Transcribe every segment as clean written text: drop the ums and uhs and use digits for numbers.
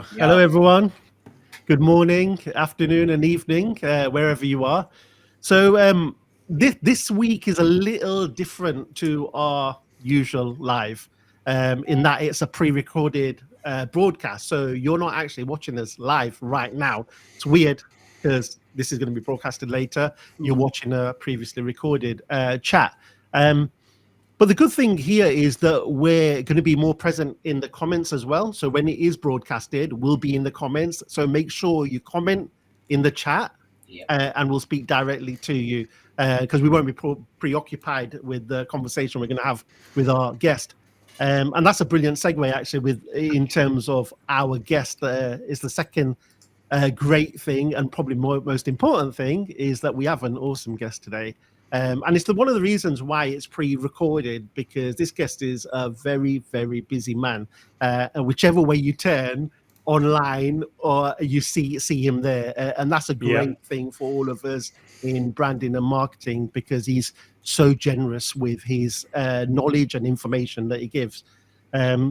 Hello, everyone. Good morning, afternoon, and evening, wherever you are. So this week is a little different to our usual live, in that it's a pre-recorded broadcast. So you're not actually watching us live right now. It's weird because this is going to be broadcasted later. You're watching a previously recorded chat. But the good thing here is that we're going to be more present in the comments as well. So when it is broadcasted, we'll be in the comments. So make sure you comment in the chat, and we'll speak directly to you, because we won't be preoccupied with the conversation we're going to have with our guest. And that's a brilliant segue, actually, in terms of our guest. Is the second great thing, and probably most important thing, is that we have an awesome guest today. And it's one of the reasons why it's pre-recorded, because this guest is a very, very busy man. And whichever way you turn online, or you see him there, and that's a great thing for all of us in branding and marketing, because he's so generous with his knowledge and information that he gives.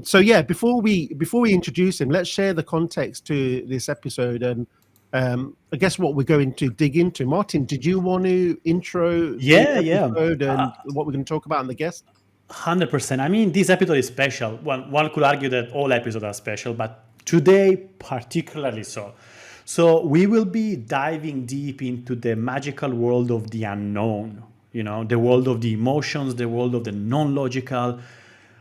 So yeah, before we introduce him, let's share the context to this episode, and I guess what we're going to dig into. Martin, did you want to intro the episode and what we're going to talk about and the guest? 100%. I mean, this episode is special. One could argue that all episodes are special, but today particularly so. So we will be diving deep into the magical world of the unknown, the world of the emotions, the world of the non-logical.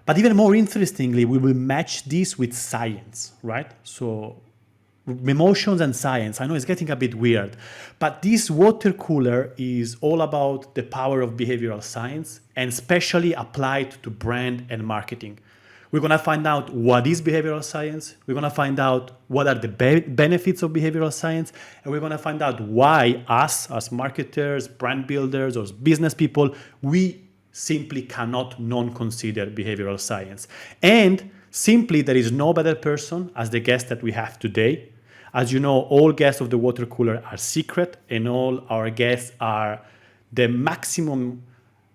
But even more interestingly, we will match this with science, right? So emotions and science. I know it's getting a bit weird, but this water cooler is all about the power of behavioral science, and especially applied to brand and marketing. We're going to find out what is behavioral science. We're going to find out what are the benefits of behavioral science. And we're going to find out why us, as marketers, brand builders, or business people, we simply cannot non-consider behavioral science. And simply, there is no better person as the guest that we have today. As you know, all guests of the water cooler are secret, and all our guests are the maximum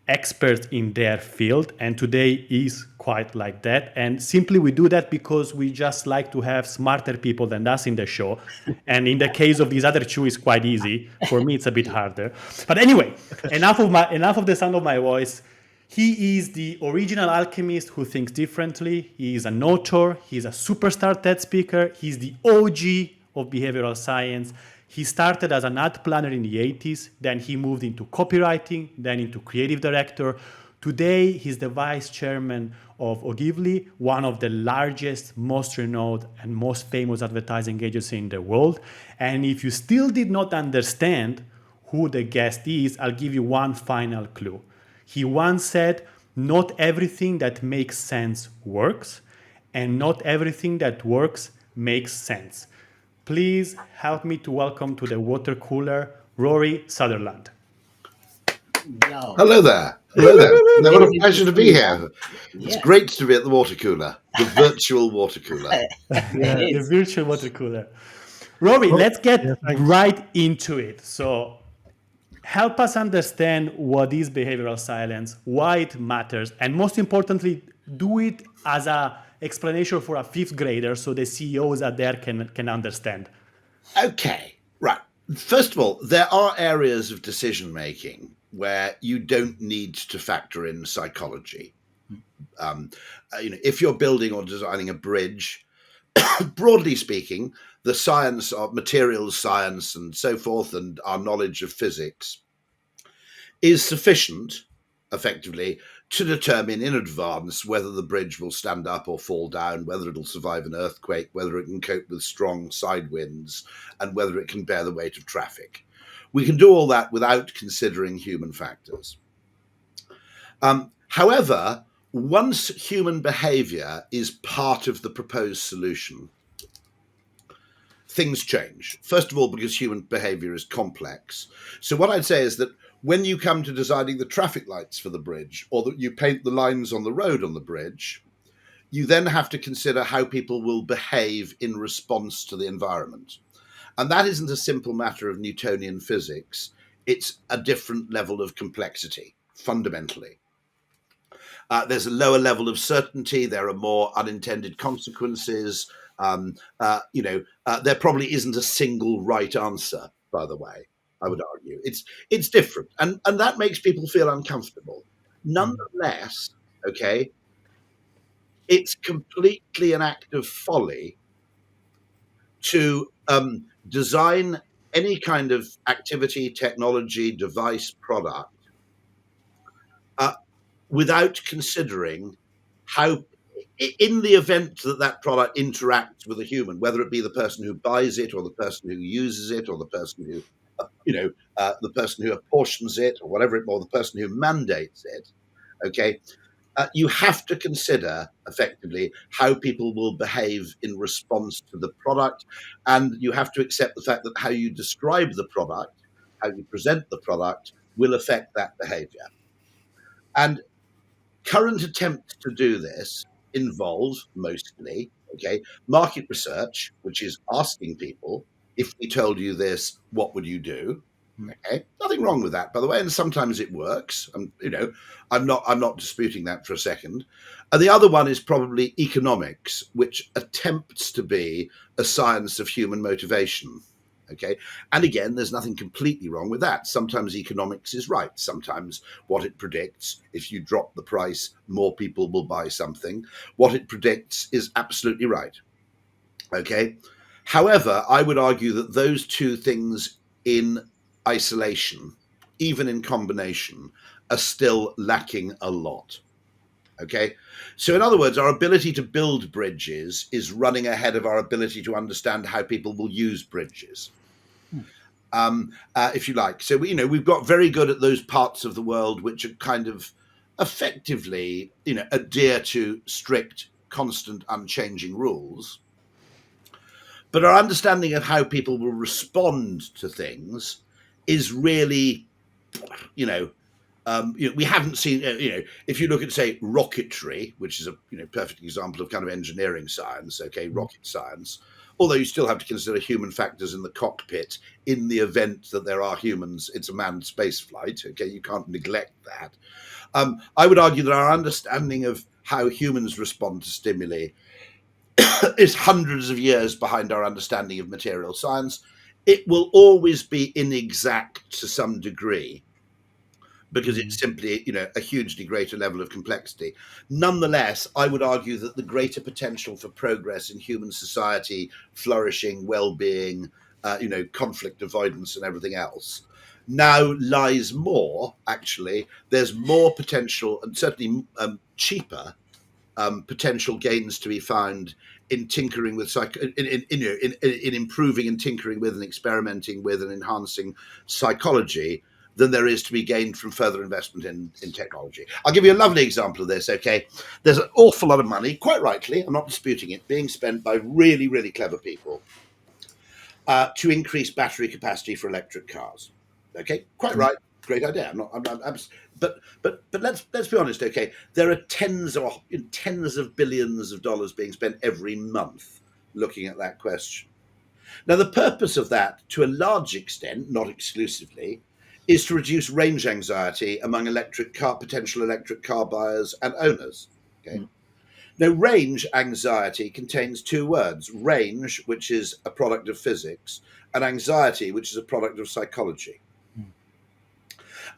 experts in their field. And today is quite like that. And simply we do that because we just like to have smarter people than us in the show. And in the case of these other two, it's quite easy. For me, it's a bit harder. But anyway, enough of the sound of my voice. He is the original alchemist who thinks differently. He is an author. He's a superstar TED speaker. He's the OG of behavioral science. He started as an ad planner in the 80s. Then he moved into copywriting, then into creative director. Today, he's the vice chairman of Ogilvy, one of the largest, most renowned, and most famous advertising agencies in the world. And if you still did not understand who the guest is, I'll give you one final clue. He once said, "Not everything that makes sense works, and not everything that works makes sense." Please help me to welcome to the water cooler, Rory Sutherland. Yo. Hello there. Hello there. What a pleasure to be here. It's great to be at the water cooler, the virtual water cooler. The virtual water cooler. Rory, let's get right into it. So help us understand what is behavioral science, why it matters, and most importantly, do it as an explanation for a fifth grader so the CEOs out there can understand. Okay, right. First of all, there are areas of decision making where you don't need to factor in psychology. If you're building or designing a bridge, broadly speaking, the science of materials science and so forth, and our knowledge of physics is sufficient, effectively, to determine in advance whether the bridge will stand up or fall down, whether it'll survive an earthquake, whether it can cope with strong side winds, and whether it can bear the weight of traffic. We can do all that without considering human factors. However, once human behavior is part of the proposed solution, things change. First of all, because human behavior is complex. So what I'd say is that when you come to designing the traffic lights for the bridge, or that you paint the lines on the road on the bridge, you then have to consider how people will behave in response to the environment. And that isn't a simple matter of Newtonian physics. It's a different level of complexity, fundamentally. There's a lower level of certainty. There are more unintended consequences. There probably isn't a single right answer, by the way. I would argue it's different, and that makes people feel uncomfortable. Nonetheless, okay, it's completely an act of folly to design any kind of activity, technology, device, product without considering how, in the event that that product interacts with a human, whether it be the person who buys it or the person who uses it or the person who, the person who apportions it or whatever it, or the person who mandates it, okay, you have to consider effectively how people will behave in response to the product, and you have to accept the fact that how you describe the product, how you present the product, will affect that behavior. And current attempts to do this involve mostly, market research, which is asking people, if we told you this, what would you do? Okay, nothing wrong with that, by the way, and sometimes it works. I'm not disputing that for a second. And the other one is probably economics, which attempts to be a science of human motivation. Okay, and again, there's nothing completely wrong with that. Sometimes economics is right. Sometimes what it predicts, if you drop the price, more people will buy something. What it predicts is absolutely right. Okay, however, I would argue that those two things in isolation, even in combination, are still lacking a lot. Okay, so in other words, our ability to build bridges is running ahead of our ability to understand how people will use bridges, if you like. So we've got very good at those parts of the world which are kind of effectively adhere to strict, constant, unchanging rules. But our understanding of how people will respond to things is really, we haven't seen, if you look at, say, rocketry, which is a perfect example of kind of engineering science, rocket science, although you still have to consider human factors in the cockpit in the event that there are humans, it's a manned space flight, you can't neglect that. I would argue that our understanding of how humans respond to stimuli is hundreds of years behind our understanding of material science. It will always be inexact to some degree because it's simply, a hugely greater level of complexity. Nonetheless, I would argue that the greater potential for progress in human society, flourishing, well-being, conflict avoidance and everything else now lies more, actually, there's more potential and certainly cheaper potential gains to be found in tinkering with in improving and tinkering with and experimenting with and enhancing psychology than there is to be gained from further investment in technology. I'll give you a lovely example of this. There's an awful lot of money, quite rightly, I'm not disputing it, being spent by really, really clever people to increase battery capacity for electric cars. Quite right. Great idea. But let's be honest. There are tens of billions of dollars being spent every month looking at that question. Now, the purpose of that, to a large extent, not exclusively, is to reduce range anxiety among potential electric car buyers and owners. Now, range anxiety contains two words: range, which is a product of physics, and anxiety, which is a product of psychology.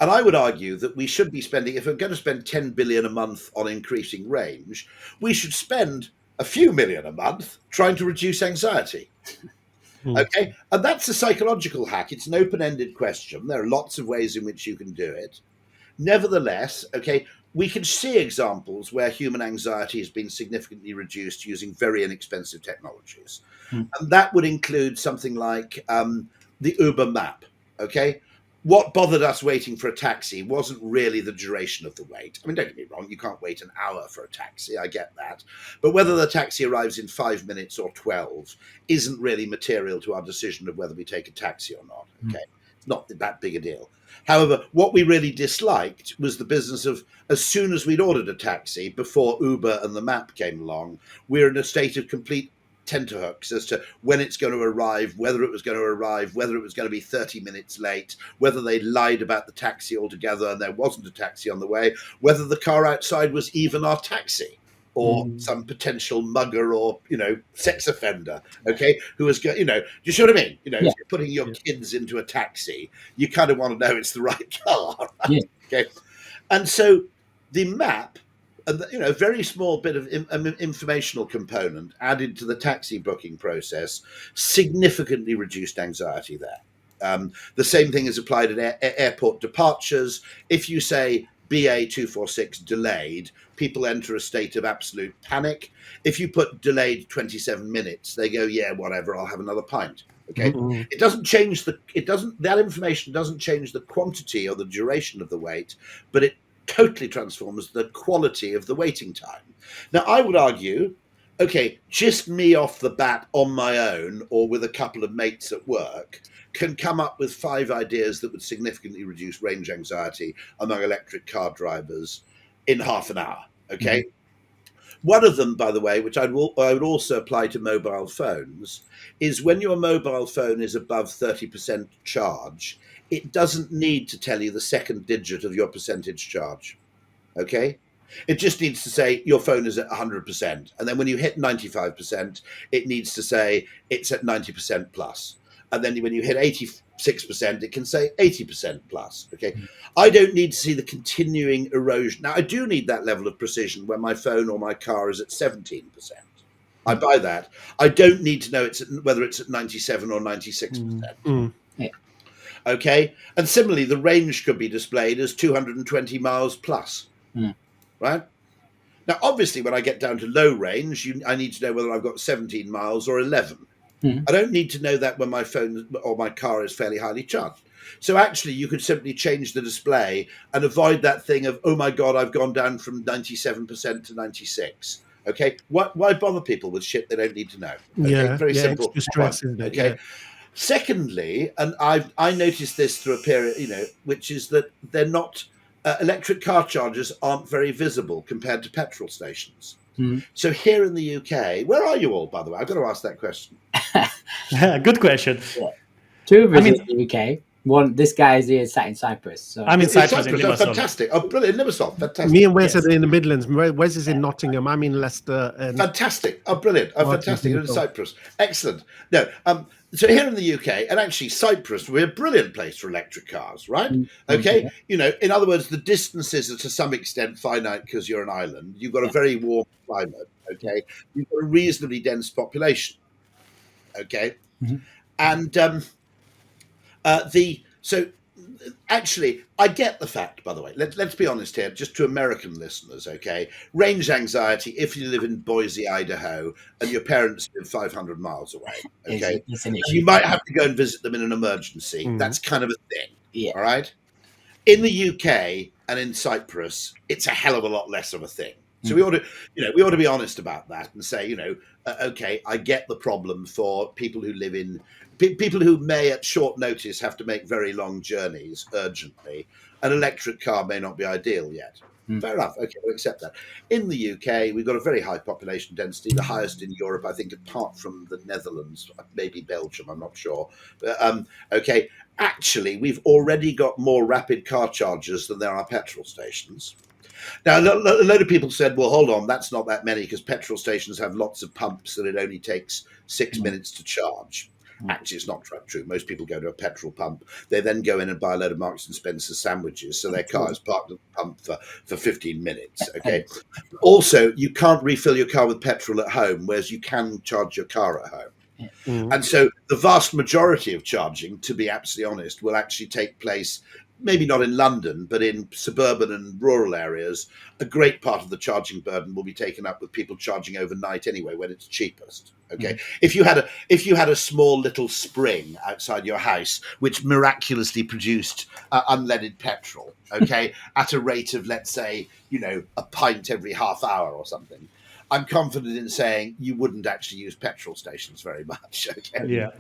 And I would argue that we should be spending, if we're going to spend 10 billion a month on increasing range, we should spend a few million a month trying to reduce anxiety. And that's a psychological hack. It's an open-ended question. There are lots of ways in which you can do it. Nevertheless, we can see examples where human anxiety has been significantly reduced using very inexpensive technologies. And that would include something like the Uber map. What bothered us waiting for a taxi wasn't really the duration of the wait. I mean, don't get me wrong, you can't wait an hour for a taxi, I get that. But whether the taxi arrives in 5 minutes or 12 isn't really material to our decision of whether we take a taxi or not. It's not that big a deal. However, what we really disliked was the business of, as soon as we'd ordered a taxi, before Uber and the map came along, we're in a state of complete tenterhooks as to when it's going to arrive, whether it was going to arrive, whether it was going to be 30 minutes late, whether they lied about the taxi altogether and there wasn't a taxi on the way, whether the car outside was even our taxi. or some potential mugger or, sex offender, okay, who is, do you see what I mean? If you're putting your kids into a taxi, you kind of want to know it's the right car, right? Yeah. Okay. And so the map, a very small bit of informational component added to the taxi booking process significantly reduced anxiety there. The same thing is applied at airport departures. If you say BA 246 delayed, people enter a state of absolute panic. If you put delayed 27 minutes, they go, yeah, whatever, I'll have another pint. Okay. It doesn't change that information doesn't change the quantity or the duration of the wait, but it totally transforms the quality of the waiting time. Now, I would argue, okay, just me off the bat on my own or with a couple of mates at work can come up with 5 ideas that would significantly reduce range anxiety among electric car drivers in half an hour. Okay. One of them, by the way, which I would also apply to mobile phones, is when your mobile phone is above 30% charge, it doesn't need to tell you the second digit of your percentage charge. Okay. It just needs to say your phone is at 100%. And then when you hit 95%, it needs to say it's at 90% plus. And then when you hit 86%, it can say 80% plus. Okay. I don't need to see the continuing erosion. Now, I do need that level of precision when my phone or my car is at 17%. I buy that. I don't need to know whether it's at 97 or 96%. Okay. And similarly, the range could be displayed as 220 miles plus. Right. Now, obviously, when I get down to low range, I need to know whether I've got 17 miles or 11. I don't need to know that when my phone or my car is fairly highly charged. So actually, you could simply change the display and avoid that thing of, oh my God, I've gone down from 97% to 96. Okay. Why bother people with shit they don't need to know? Okay? Very simple. Extra stress, isn't it? Okay. Secondly, and I noticed this through a period, which is that they're not, electric car chargers aren't very visible compared to petrol stations. So here in the UK, where are you all, by the way? I've got to ask that question. Good question. 2 visits the UK. One, this guy is here sat in Cyprus. So. I'm in Cyprus. Oh, fantastic. Oh, brilliant. Limassol. Fantastic. Me and Wes are in the Midlands. Wes is in Nottingham. I'm in Leicester. And fantastic. Oh, brilliant. Oh, fantastic. You're in Cyprus. Excellent. No, so here in the UK, and actually Cyprus, we're a brilliant place for electric cars, right? Okay. In other words, the distances are to some extent finite because you're an island. You've got a very warm climate. Okay. You've got a reasonably dense population. Okay. And so actually, I get the fact, by the way, let's be honest here, just to American listeners, okay? Range anxiety, if you live in Boise, Idaho, and your parents live 500 miles away, okay? It's an issue. You might have to go and visit them in an emergency. That's kind of a thing, Yeah. all right? In the UK and in Cyprus, it's a hell of a lot less of a thing. So we ought to be honest about that and say, okay, I get the problem for people who live in people who may at short notice have to make very long journeys urgently. An electric car may not be ideal yet. Fair enough. Okay, we'll accept that. In the UK, we've got a very high population density, the highest in Europe, I think, apart from the Netherlands, maybe Belgium, I'm not sure. Okay, actually, we've already got more rapid car chargers than there are petrol stations. Now, a load of people said, well, hold on, that's not that many because petrol stations have lots of pumps and it only takes 6 minutes to charge. Actually, it's not true. Most people go to a petrol pump. They then go in and buy a load of Marks and Spencer sandwiches. So their car is parked at the pump for 15 minutes. Okay. Also, you can't refill your car with petrol at home, whereas you can charge your car at home. And so the vast majority of charging, to be absolutely honest, will actually take place maybe not in London, but in suburban and rural areas. A great part of the charging burden will be taken up with people charging overnight anyway, when it's cheapest. Okay. If you had a small little spring outside your house, which miraculously produced unleaded petrol, okay, at a rate of, let's say, a pint every half hour or something, I'm confident in saying you wouldn't actually use petrol stations very much. Okay. Yeah.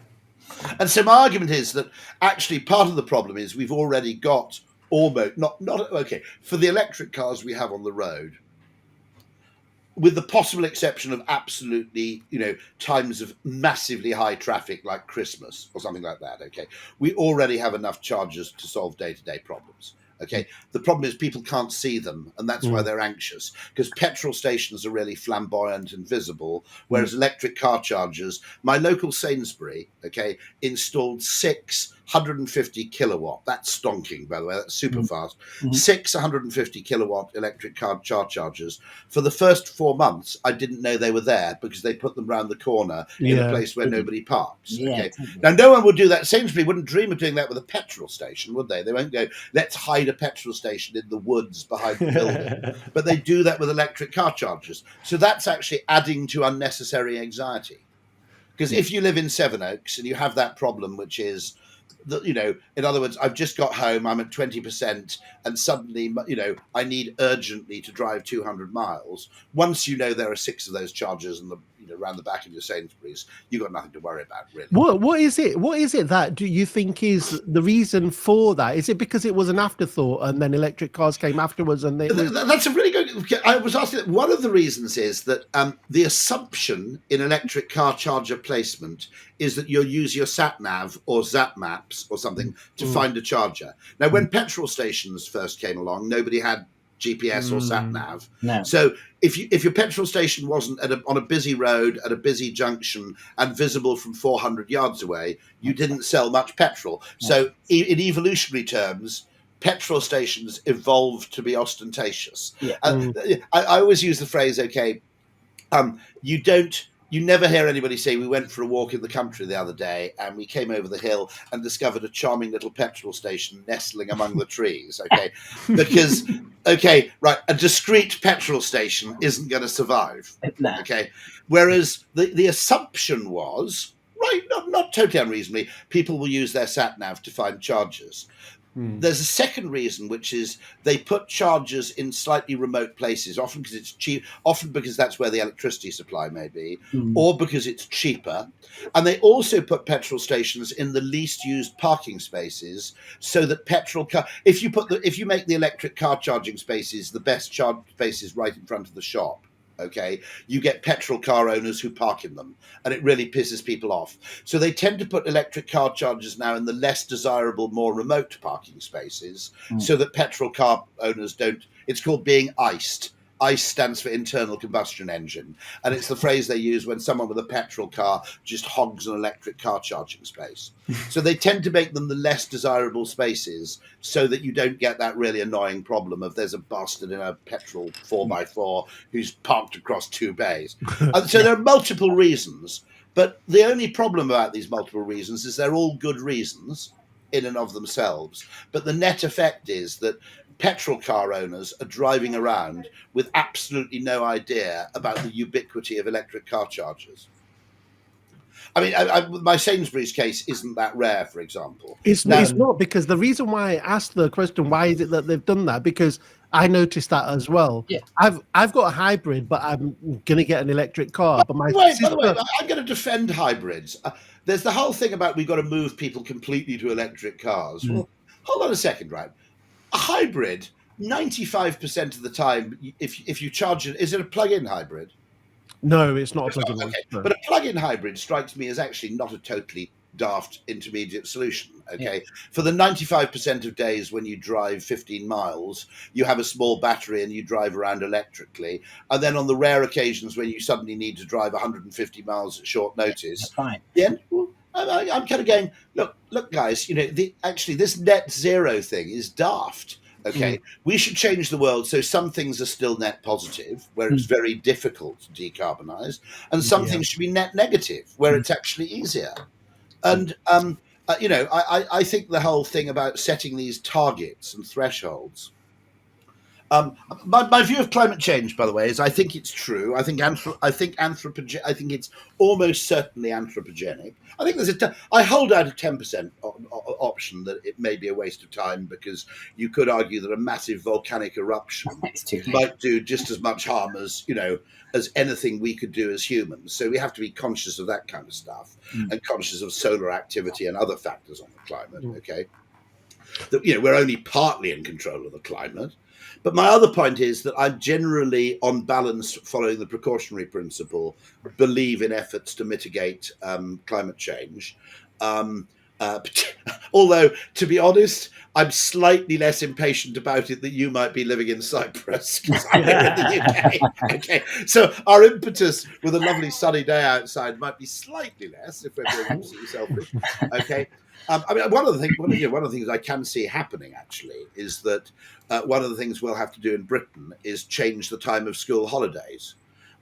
And so my argument is that actually part of the problem is we've already got almost not okay for the electric cars we have on the road, with the possible exception of absolutely times of massively high traffic like Christmas or something like that. Okay, we already have enough chargers to solve day-to-day problems. Okay, the problem is people can't see them, and that's why they're anxious, because petrol stations are really flamboyant and visible, whereas electric car chargers, my local Sainsbury, okay, installed 650 kilowatt. That's stonking, by the way. That's super fast. 650 kilowatt electric car chargers. For the first 4 months, I didn't know they were there because they put them round the corner in a place where nobody parks. Yeah, Okay. totally. Now, no one would do that. Sainsbury wouldn't dream of doing that with a petrol station, would they? They won't go, let's hide a petrol station in the woods behind the building. But they do that with electric car chargers. So that's actually adding to unnecessary anxiety. Because if you live in Sevenoaks and you have that problem, which is, in other words, I've just got home, I'm at 20%, and suddenly, I need urgently to drive 200 miles. Once you know there are 6 of those chargers and around the back of your Sainsbury's, you've got nothing to worry about, really. What is it? What is it that do you think is the reason for that? Is it because it was an afterthought and then electric cars came afterwards? And that's a really good. I was asking. One of the reasons is that the assumption in electric car charger placement is that you'll use your sat nav or Zap Maps or something to find a charger. Now, when petrol stations first came along, nobody had GPS or sat nav. No. So if your petrol station wasn't on a busy road at a busy junction and visible from 400 yards away, you didn't sell much petrol. So in evolutionary terms, petrol stations evolved to be ostentatious. Yeah. I always use the phrase, okay, you never hear anybody say, we went for a walk in the country the other day and we came over the hill and discovered a charming little petrol station nestling among the trees. Okay. Because, a discrete petrol station isn't going to survive. No. Okay. Whereas the assumption was, not totally unreasonably, people will use their sat nav to find chargers. There's a second reason, which is they put chargers in slightly remote places, often because it's cheap, often because that's where the electricity supply may be, or because it's cheaper. And they also put petrol stations in the least used parking spaces, so that if you make the electric car charging spaces the best charge spaces right in front of the shop, okay, you get petrol car owners who park in them, and it really pisses people off. So they tend to put electric car chargers now in the less desirable, more remote parking spaces, so that petrol car owners don't. It's called being iced. ICE stands for internal combustion engine, and it's the phrase they use when someone with a petrol car just hogs an electric car charging space. So they tend to make them the less desirable spaces so that you don't get that really annoying problem of there's a bastard in a petrol 4x4 who's parked across 2 bays. And so there are multiple reasons, but the only problem about these multiple reasons is they're all good reasons in and of themselves. But the net effect is that petrol car owners are driving around with absolutely no idea about the ubiquity of electric car chargers. I mean, my Sainsbury's case isn't that rare, for example. It's not, because the reason why I asked the question, why is it that they've done that? Because I noticed that as well. Yeah. I've got a hybrid, but I'm going to get an electric car. But by the way, I'm going to defend hybrids. There's the whole thing about we've got to move people completely to electric cars. Well, hold on a second, right? A hybrid, 95% of the time, if you charge it, is it a plug-in hybrid? No, it's not a plug-in one. Okay. No. But a plug-in hybrid strikes me as actually not a totally daft intermediate solution. Okay. Yeah. For the 95% of days when you drive 15 miles, you have a small battery and you drive around electrically. And then on the rare occasions when you suddenly need to drive 150 miles at short notice, that's fine. Yeah, well, I'm kind of going, look, guys, actually this net zero thing is daft. Okay, we should change the world so some things are still net positive, where it's very difficult to decarbonize, and some things should be net negative, where it's actually easier. And I think the whole thing about setting these targets and thresholds. My view of climate change, by the way, is I think it's true. I think it's almost certainly anthropogenic. I think I hold out a 10% option that it may be a waste of time, because you could argue that a massive volcanic eruption might do just as much harm as anything we could do as humans. So we have to be conscious of that kind of stuff and conscious of solar activity and other factors on the climate. Okay, that we're only partly in control of the climate. But my other point is that I generally, on balance, following the precautionary principle, believe in efforts to mitigate climate change. Although, to be honest, I'm slightly less impatient about it that you might be living in Cyprus because I'm here in the UK. Okay, so our impetus with a lovely sunny day outside might be slightly less if we're being absolutely selfish. Okay, I mean, one of the things I can see happening actually is that one of the things we'll have to do in Britain is change the time of school holidays.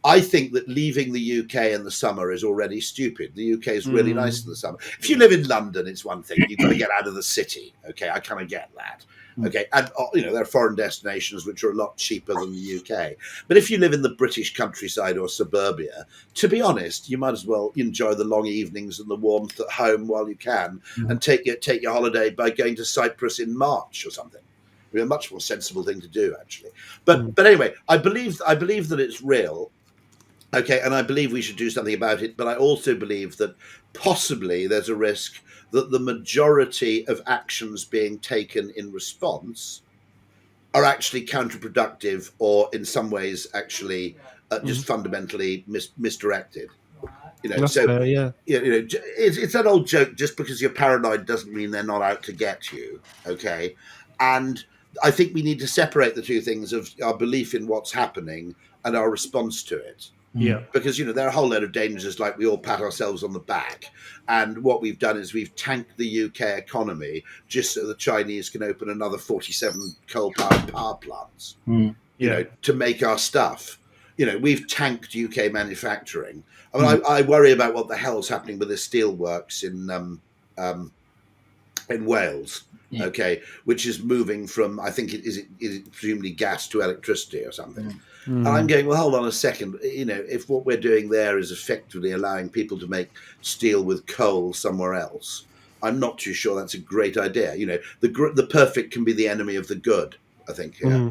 I think that leaving the UK in the summer is already stupid. The UK is really nice in the summer. If you live in London, it's one thing. You've got to get out of the city. Okay, I kind of get that. Okay, and there are foreign destinations which are a lot cheaper than the UK. But if you live in the British countryside or suburbia, to be honest, you might as well enjoy the long evenings and the warmth at home while you can, and take your holiday by going to Cyprus in March or something. It'd be a much more sensible thing to do, actually. But anyway, I believe that it's real. Okay, and I believe we should do something about it, but I also believe that possibly there's a risk that the majority of actions being taken in response are actually counterproductive or in some ways actually just fundamentally misdirected. That's fair, yeah. It's that old joke, just because you're paranoid doesn't mean they're not out to get you, okay? And I think we need to separate the two things of our belief in what's happening and our response to it. Yeah. Because, there are a whole load of dangers, like we all pat ourselves on the back. And what we've done is we've tanked the UK economy just so the Chinese can open another 47 coal-powered power plants, to make our stuff. We've tanked UK manufacturing. I mean, I worry about what the hell's happening with the steelworks in Wales, okay, which is moving from, I think, is it presumably gas to electricity or something. And I'm going, well, hold on a second. If what we're doing there is effectively allowing people to make steel with coal somewhere else, I'm not too sure that's a great idea. The perfect can be the enemy of the good, I think. Yeah.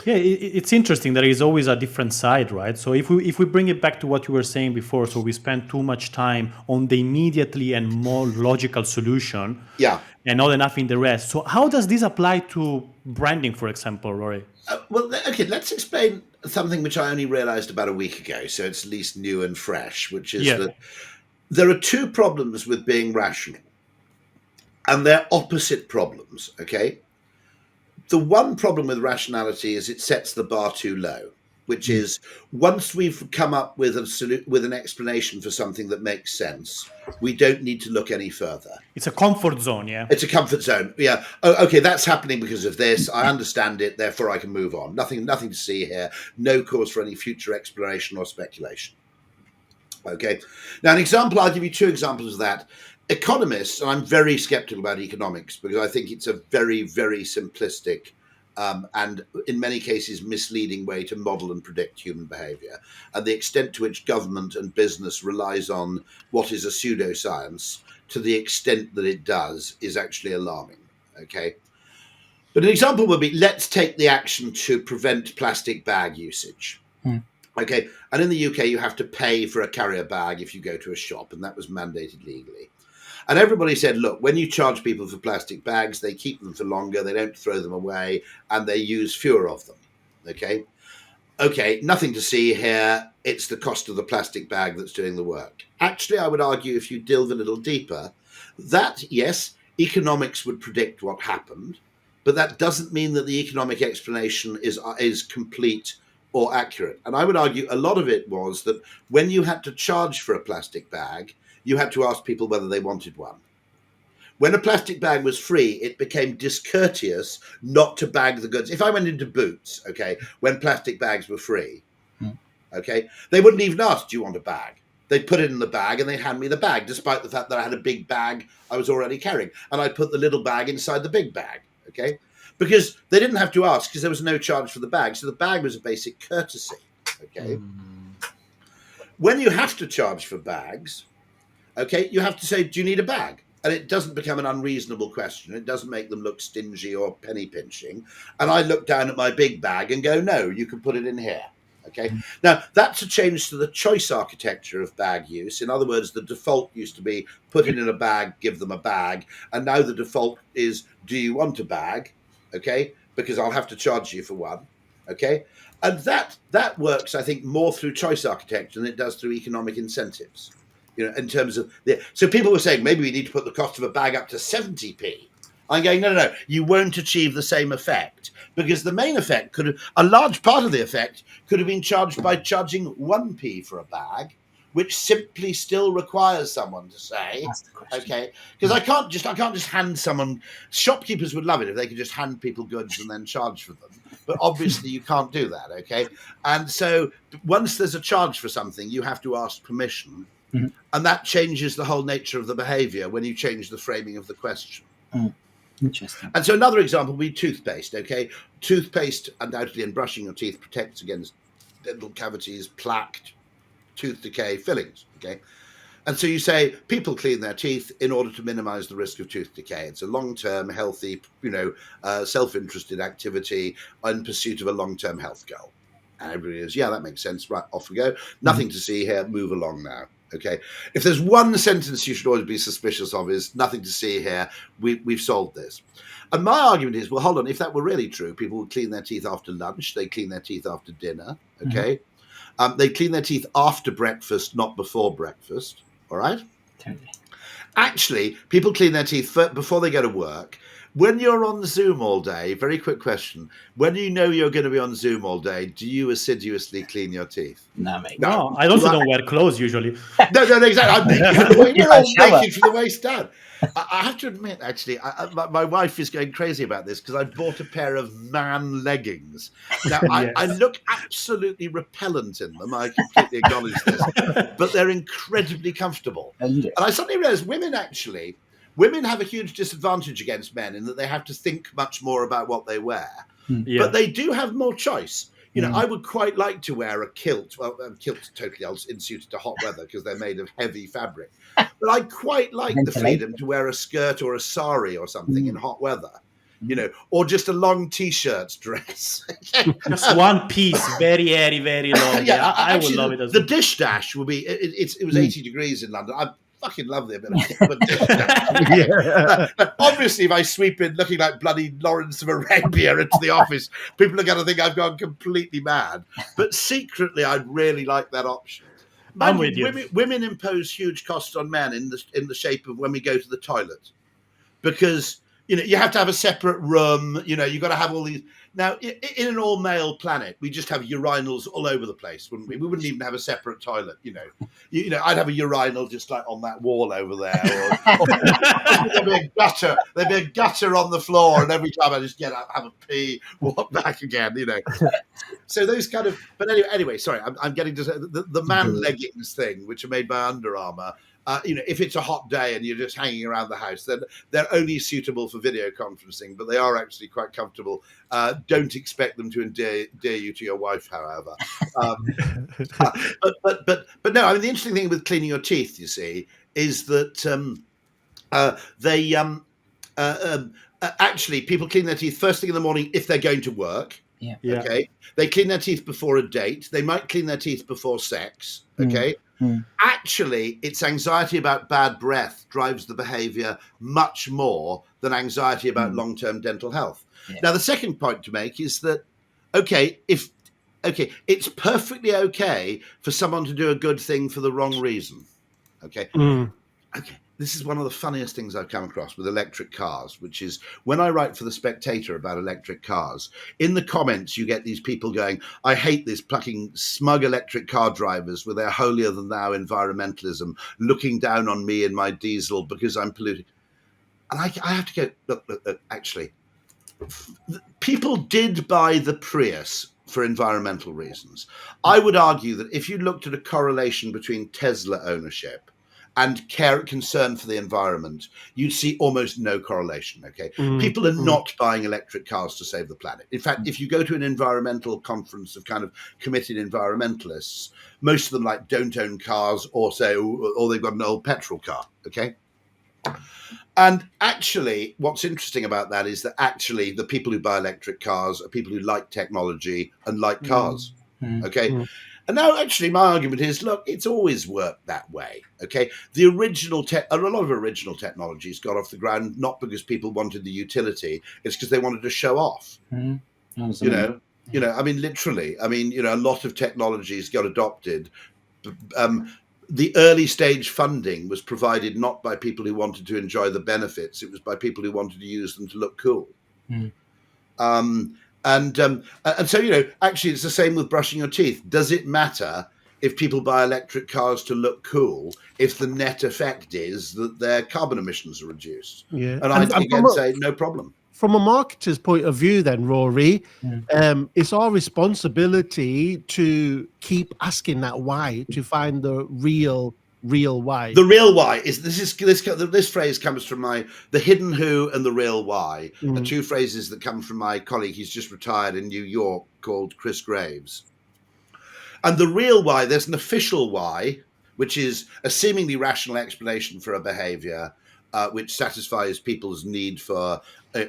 Yeah, it's interesting. There is always a different side, right? So if we bring it back to what you were saying before, so we spend too much time on the immediately and more logical solution, and not enough in the rest. So how does this apply to branding, for example, Rory? Well, okay, let's explain something which I only realized about a week ago, so it's at least new and fresh, which is that there are two problems with being rational, and they're opposite problems, okay? The one problem with rationality is it sets the bar too low, which is once we've come up with an explanation for something that makes sense, we don't need to look any further. It's a comfort zone, yeah. It's a comfort zone, yeah. Oh, okay, that's happening because of this. I understand it, therefore I can move on. Nothing to see here. No cause for any future exploration or speculation. Okay. Now, I'll give you two examples of that. Economists, and I'm very skeptical about economics because I think it's a very, very simplistic and in many cases misleading way to model and predict human behavior. And the extent to which government and business relies on what is a pseudoscience, to the extent that it does, is actually alarming. Okay. But an example would be, let's take the action to prevent plastic bag usage. Okay. And in the UK, you have to pay for a carrier bag if you go to a shop, and that was mandated legally. And everybody said, look, when you charge people for plastic bags, they keep them for longer, they don't throw them away, and they use fewer of them. Okay, nothing to see here. It's the cost of the plastic bag that's doing the work. Actually, I would argue, if you delve a little deeper, that, yes, economics would predict what happened, but that doesn't mean that the economic explanation is complete or accurate. And I would argue a lot of it was that when you had to charge for a plastic bag, you had to ask people whether they wanted one. When a plastic bag was free, it became discourteous not to bag the goods. If I went into Boots, okay, when plastic bags were free, okay, they wouldn't even ask, do you want a bag? They'd put it in the bag and they'd hand me the bag, despite the fact that I had a big bag I was already carrying. And I'd put the little bag inside the big bag, okay? Because they didn't have to ask, because there was no charge for the bag. So the bag was a basic courtesy, okay? When you have to charge for bags, okay, you have to say, do you need a bag? And it doesn't become an unreasonable question. It doesn't make them look stingy or penny pinching. And I look down at my big bag and go, no, you can put it in here. Okay. Now, that's a change to the choice architecture of bag use. In other words, the default used to be put it in a bag, give them a bag. And now the default is, do you want a bag? Okay, because I'll have to charge you for one. Okay. And that works, I think, more through choice architecture than it does through economic incentives. in terms of so people were saying maybe we need to put the cost of a bag up to 70p. I'm going, no. You won't achieve the same effect, because the main effect a large part of the effect could have been charged by charging 1p for a bag, which simply still requires someone to say, okay, because I can't just hand someone. Shopkeepers would love it if they could just hand people goods and then charge for them, but obviously you can't do that, okay? And so once there's a charge for something, you have to ask permission, and that changes the whole nature of the behaviour when you change the framing of the question. Interesting. And so another example would be toothpaste, okay? Toothpaste, undoubtedly, and brushing your teeth protects against dental cavities, plaque, tooth decay, fillings, okay? And so you say people clean their teeth in order to minimize the risk of tooth decay. It's a long-term, healthy, self-interested activity in pursuit of a long-term health goal. And everybody goes, yeah, that makes sense. Right, off we go. Nothing to see here. Move along now. Okay. If there's one sentence you should always be suspicious of is nothing to see here. We've solved this. And my argument is, well, hold on. If that were really true, people would clean their teeth after lunch. They clean their teeth after dinner. Okay. They clean their teeth after breakfast, not before breakfast. All right. Totally. Actually, people clean their teeth before they go to work. When you're on Zoom all day, very quick question. When you know you're going to be on Zoom all day, do you acidiously clean your teeth? No, mate. No, I also don't wear clothes usually. No, exactly. We're all naked from the waist down. I have to admit, actually, my wife is going crazy about this because I bought a pair of man leggings. Now, Yes. I look absolutely repellent in them. I completely acknowledge this. But they're incredibly comfortable. And I suddenly realized women have a huge disadvantage against men in that they have to think much more about what they wear. Yeah. But they do have more choice. I would quite like to wear a kilt. Well, kilt's totally unsuited to hot weather because they're made of heavy fabric. But I quite like the freedom to wear a skirt or a sari or something in hot weather, or just a long T-shirt dress. Just one piece, very airy, very long. Yeah, I would love it as the well. dish dash will be. It was 80 degrees in London. I fucking love the ability of a dish dash. Obviously, if I sweep in looking like bloody Lawrence of Arabia into the office, people are going to think I've gone completely mad. But secretly, I'd really like that option. I'm with you. Women impose huge costs on men in the shape of when we go to the toilet, because you have to have a separate room. You've got to have all these. Now, in an all-male planet, we just have urinals all over the place, wouldn't we? We wouldn't even have a separate toilet. I'd have a urinal just like on that wall over there, or there'd be a gutter. There'd be a gutter on the floor, and every time I just get up, have a pee, walk back again. So those kind of. But anyway, sorry, I'm getting to the man leggings thing, which are made by Under Armour. If it's a hot day and you're just hanging around the house, then they're only suitable for video conferencing, but they are actually quite comfortable. Don't expect them to endear you to your wife, however. But no, I mean, the interesting thing with cleaning your teeth, you see, is that they actually people clean their teeth first thing in the morning if they're going to work. Yeah. Okay. They clean their teeth before a date. They might clean their teeth before sex. Okay. Actually, it's anxiety about bad breath drives the behavior much more than anxiety about long-term dental health. Yeah. Now, the second point to make is that, it's perfectly okay for someone to do a good thing for the wrong reason. Okay. Okay. This is one of the funniest things I've come across with electric cars, which is when I write for The Spectator about electric cars, in the comments, you get these people going, I hate this plucking smug electric car drivers with their holier than thou environmentalism, looking down on me in my diesel because I'm polluting. And I have to go, look, actually, people did buy the Prius for environmental reasons. I would argue that if you looked at a correlation between Tesla ownership and concern for the environment, you'd see almost no correlation, okay? People are not buying electric cars to save the planet. In fact, if you go to an environmental conference of kind of committed environmentalists, most of them don't own cars or they've got an old petrol car, okay? And actually, what's interesting about that is that actually the people who buy electric cars are people who like technology and like cars, okay? And now, actually, my argument is, look, it's always worked that way, okay? A lot of original technologies got off the ground not because people wanted the utility, it's because they wanted to show off, I mean, literally. I mean, a lot of technologies got adopted the early stage funding was provided not by people who wanted to enjoy the benefits, it was by people who wanted to use them to look cool. And so, you know, actually it's the same with brushing your teeth. Does it matter if people buy electric cars to look cool if the net effect is that their carbon emissions are reduced? Yeah. And I think I'd say no problem. From a marketer's point of view then, Rory, it's our responsibility to keep asking that why, to find the real why. The real why is this phrase comes from the hidden who and the real why are two phrases that come from my colleague. He's just retired in New York called Chris Graves. And the real why, there's an official why, which is a seemingly rational explanation for a behavior which satisfies people's need for,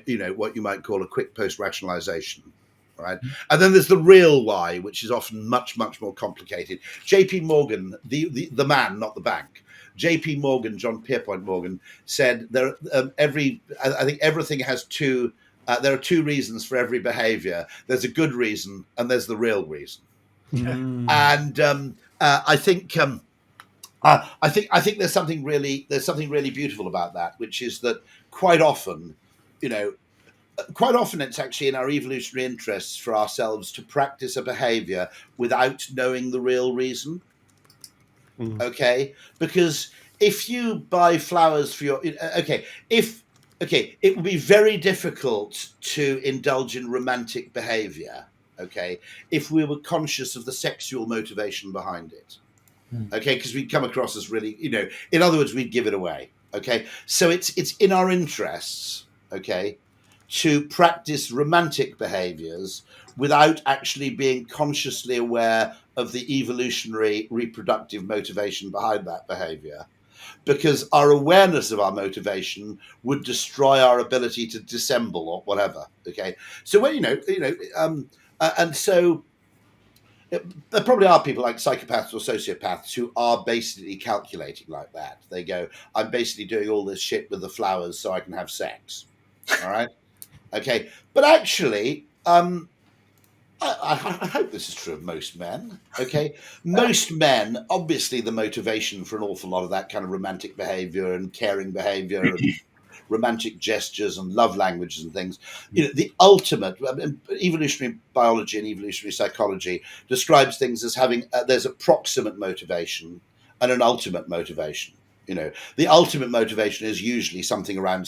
you know, what you might call a quick post-rationalization, right? And then there's the real why, which is often much, much more complicated. J.P. Morgan, the man, not the bank, J.P. Morgan, John Pierpont Morgan, said I think everything has two, there are two reasons for every behavior. There's a good reason and there's the real reason. And I think there's something really beautiful about that, which is that quite often it's actually in our evolutionary interests for ourselves to practice a behavior without knowing the real reason. Okay, because if you buy flowers for your it would be very difficult to indulge in romantic behavior, okay, if we were conscious of the sexual motivation behind it. Okay, because we'd come across as really, you know, in other words, we'd give it away. Okay, so it's in our interests, okay, to practice romantic behaviors without actually being consciously aware of the evolutionary reproductive motivation behind that behavior, because our awareness of our motivation would destroy our ability to dissemble or whatever. Okay, so when and so. There probably are people like psychopaths or sociopaths who are basically calculating like that. They go, I'm basically doing all this shit with the flowers so I can have sex. All right. Okay. But actually, I hope this is true of most men. Okay. Most men, obviously, the motivation for an awful lot of that kind of romantic behavior and caring behavior and romantic gestures and love languages and things, you know, the ultimate, evolutionary biology and evolutionary psychology describes things as having there's a proximate motivation and an ultimate motivation. You know, the ultimate motivation is usually something around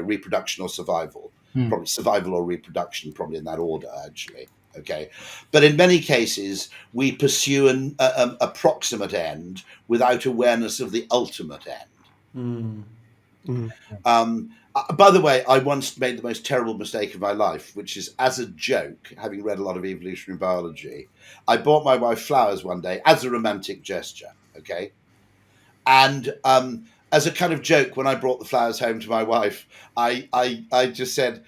reproduction or survival. Probably survival or reproduction, probably in that order, actually. Okay, but in many cases we pursue a proximate end without awareness of the ultimate end. By the way, I once made the most terrible mistake of my life, which is, as a joke, having read a lot of evolutionary biology, I bought my wife flowers one day as a romantic gesture. Okay, and as a kind of joke, when I brought the flowers home to my wife, I just said,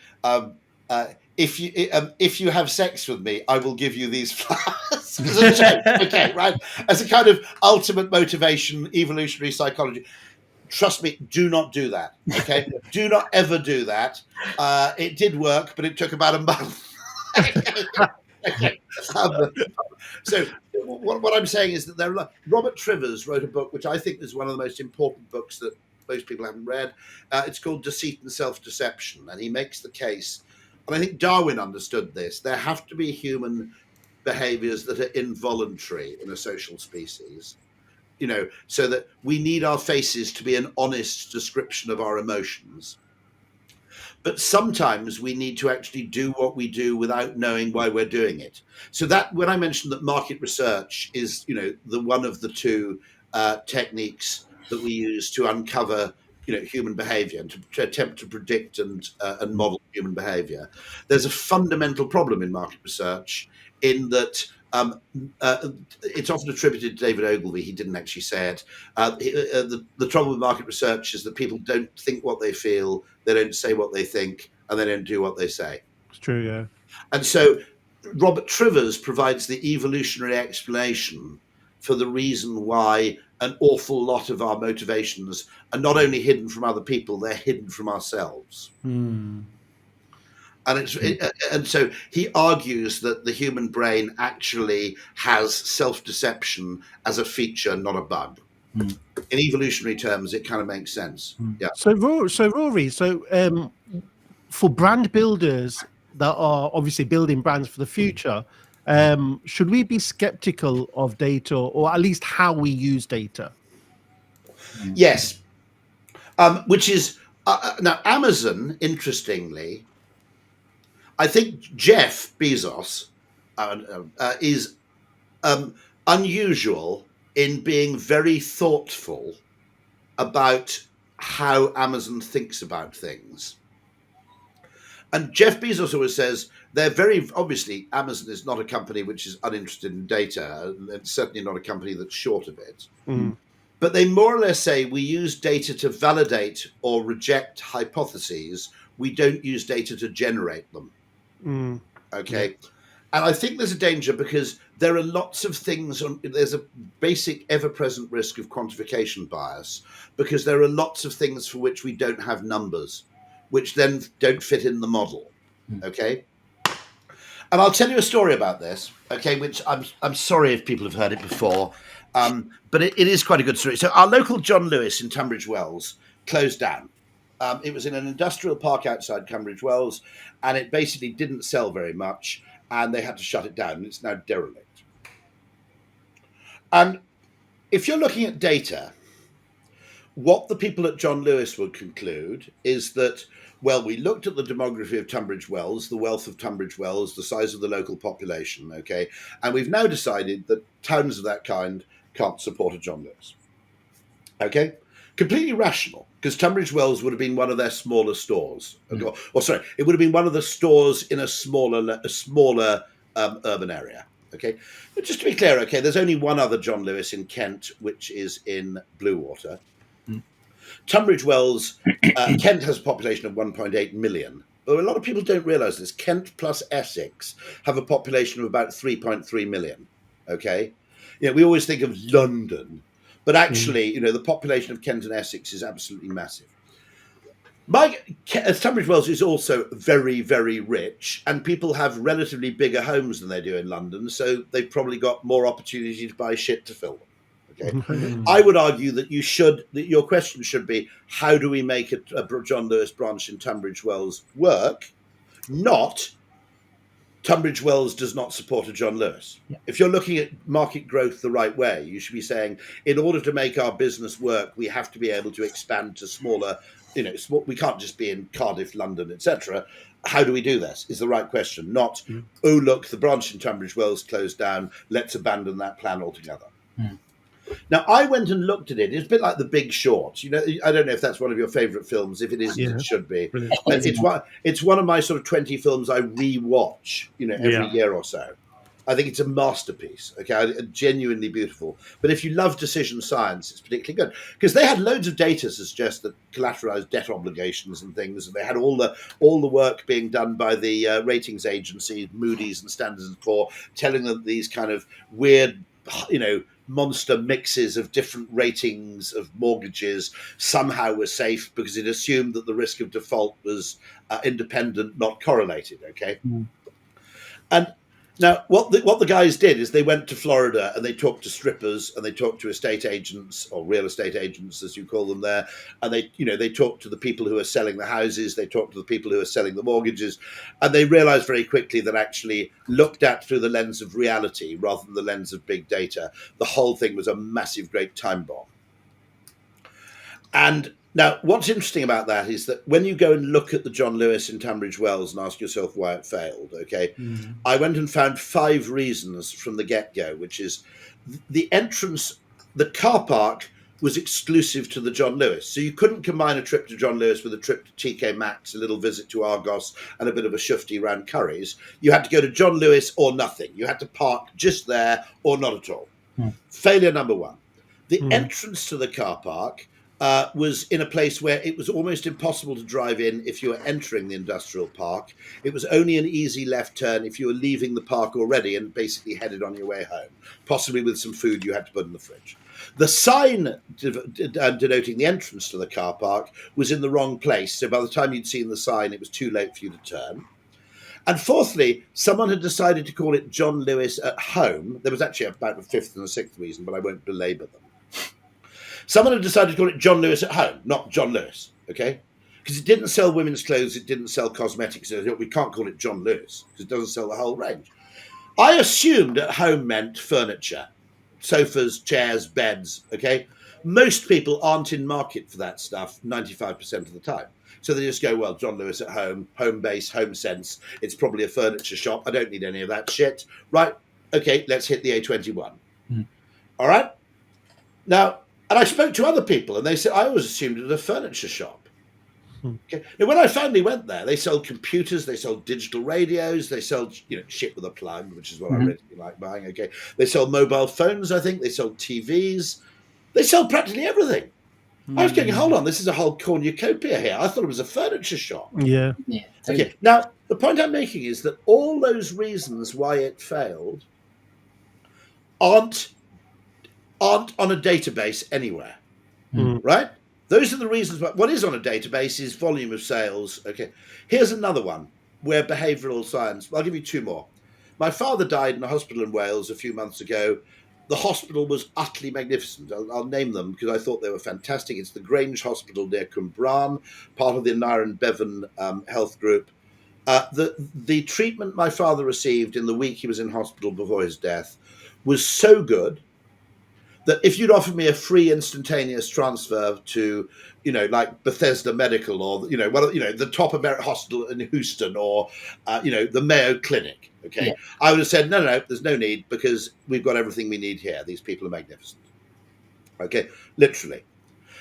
if you have sex with me, I will give you these flowers. As a joke, okay, right? As a kind of ultimate motivation, evolutionary psychology. Trust me, do not do that. Okay, do not ever do that. It did work, but it took about a month. Okay. So what I'm saying is that Robert Trivers wrote a book which I think is one of the most important books that most people haven't read. It's called Deceit and Self-Deception, and he makes the case, and I think Darwin understood this. There have to be human behaviors that are involuntary in a social species. You know, so that we need our faces to be an honest description of our emotions. But sometimes we need to actually do what we do without knowing why we're doing it. So that when I mentioned that market research is, you know, the one of the two techniques that we use to uncover, you know, human behavior and to attempt to predict and model human behavior, there's a fundamental problem in market research in that it's often attributed to David Ogilvy. He didn't actually say it. The trouble with market research is that people don't think what they feel, they don't say what they think, and they don't do what they say. It's true, yeah. And so Robert Trivers provides the evolutionary explanation for the reason why an awful lot of our motivations are not only hidden from other people, they're hidden from ourselves. And so he argues that the human brain actually has self-deception as a feature, not a bug. In evolutionary terms, it kind of makes sense. Yeah. So Rory, for brand builders that are obviously building brands for the future, should we be skeptical of data, or at least how we use data? Yes. Which is now Amazon. Interestingly, I think Jeff Bezos is unusual in being very thoughtful about how Amazon thinks about things. And Jeff Bezos always says they're very obviously Amazon is not a company which is uninterested in data, and certainly not a company that's short of it. But they more or less say we use data to validate or reject hypotheses. We don't use data to generate them. Okay. And I think there's a danger because there are lots of things there's a basic ever-present risk of quantification bias because there are lots of things for which we don't have numbers, which then don't fit in the model. Okay. And I'll tell you a story about this, okay, which I'm sorry if people have heard it before, but it is quite a good story. So our local John Lewis in Tunbridge Wells closed down. It was in an industrial park outside Tunbridge Wells, and it basically didn't sell very much, and they had to shut it down, and it's now derelict. And if you're looking at data, what the people at John Lewis would conclude is that, well, we looked at the demography of Tunbridge Wells, the wealth of Tunbridge Wells, the size of the local population, okay, and we've now decided that towns of that kind can't support a John Lewis. Okay? Completely rational, because Tunbridge Wells would have been one of their smaller stores. Or sorry, it would have been one of the stores in a smaller urban area. Okay, but just to be clear, okay, there's only one other John Lewis in Kent, which is in Bluewater. Tunbridge Wells, Kent has a population of 1.8 million. But a lot of people don't realise this. Kent plus Essex have a population of about 3.3 million. Okay, we always think of London, but actually, the population of Kent and Essex is absolutely massive. Tunbridge Wells is also very, very rich, and people have relatively bigger homes than they do in London, so they've probably got more opportunity to buy shit to fill them. Okay, I would argue that your question should be, how do we make a John Lewis branch in Tunbridge Wells work? Not Tunbridge Wells does not support a John Lewis. Yeah. If you're looking at market growth the right way, you should be saying, in order to make our business work, we have to be able to expand to smaller, we can't just be in Cardiff, London, etc. How do we do this is the right question, not, oh, look, the branch in Tunbridge Wells closed down, let's abandon that plan altogether. Now, I went and looked at it. It's a bit like The Big Short. I don't know if that's one of your favourite films. If it isn't, it should be. It's one of my sort of 20 films I re-watch, every year or so. I think it's a masterpiece. Okay, genuinely beautiful. But if you love decision science, it's particularly good because they had loads of data to suggest that collateralized debt obligations and things, and they had all the work being done by the ratings agencies, Moody's and Standard & Poor's, telling them these kind of weird, monster mixes of different ratings of mortgages somehow were safe because it assumed that the risk of default was independent, not correlated. Okay, and now what the guys did is they went to Florida and they talked to strippers and they talked to estate agents or real estate agents, as you call them there, and they talked to the people who are selling the houses, they talked to the people who are selling the mortgages, and they realized very quickly that actually looked at through the lens of reality rather than the lens of big data, the whole thing was a massive, great time bomb. And now, what's interesting about that is that when you go and look at the John Lewis in Tunbridge Wells and ask yourself why it failed, okay, I went and found 5 reasons from the get-go, which is the entrance, the car park was exclusive to the John Lewis. So you couldn't combine a trip to John Lewis with a trip to TK Maxx, a little visit to Argos, and a bit of a shufti around Curry's. You had to go to John Lewis or nothing. You had to park just there or not at all. Failure number 1. The entrance to the car park was in a place where it was almost impossible to drive in if you were entering the industrial park. It was only an easy left turn if you were leaving the park already and basically headed on your way home, possibly with some food you had to put in the fridge. The sign denoting the entrance to the car park was in the wrong place, so by the time you'd seen the sign, it was too late for you to turn. And fourthly, someone had decided to call it John Lewis at home. There was actually about a 5th and a 6th reason, but I won't belabor them. Someone had decided to call it John Lewis at Home, not John Lewis, okay? Because it didn't sell women's clothes, it didn't sell cosmetics. So we can't call it John Lewis because it doesn't sell the whole range. I assumed at home meant furniture, sofas, chairs, beds, okay? Most people aren't in market for that stuff 95% of the time. So they just go, well, John Lewis at Home, Home Base, Home Sense. It's probably a furniture shop. I don't need any of that shit. Right, okay, let's hit the A21. All right? Now, and I spoke to other people and they said, I always assumed it was a furniture shop. Okay. Now, when I finally went there, they sold computers, they sold digital radios, they sold, shit with a plug, which is what I really like buying. Okay. They sold mobile phones, I think. They sold TVs. They sold practically everything. I was going, hold on, this is a whole cornucopia here. I thought it was a furniture shop. Yeah. Okay. Now, the point I'm making is that all those reasons why it failed aren't on a database anywhere, right? Those are the reasons. What is on a database is volume of sales. Okay, here's another one where behavioural science. I'll give you two more. My father died in a hospital in Wales a few months ago. The hospital was utterly magnificent. I'll name them because I thought they were fantastic. It's the Grange Hospital near Cwmbran, part of the Nairn Bevan Health Group. The treatment my father received in the week he was in hospital before his death was so good that if you'd offered me a free instantaneous transfer to, like Bethesda Medical or, the top American hospital in Houston or, the Mayo Clinic, okay, I would have said, no, there's no need because we've got everything we need here. These people are magnificent. Okay, literally.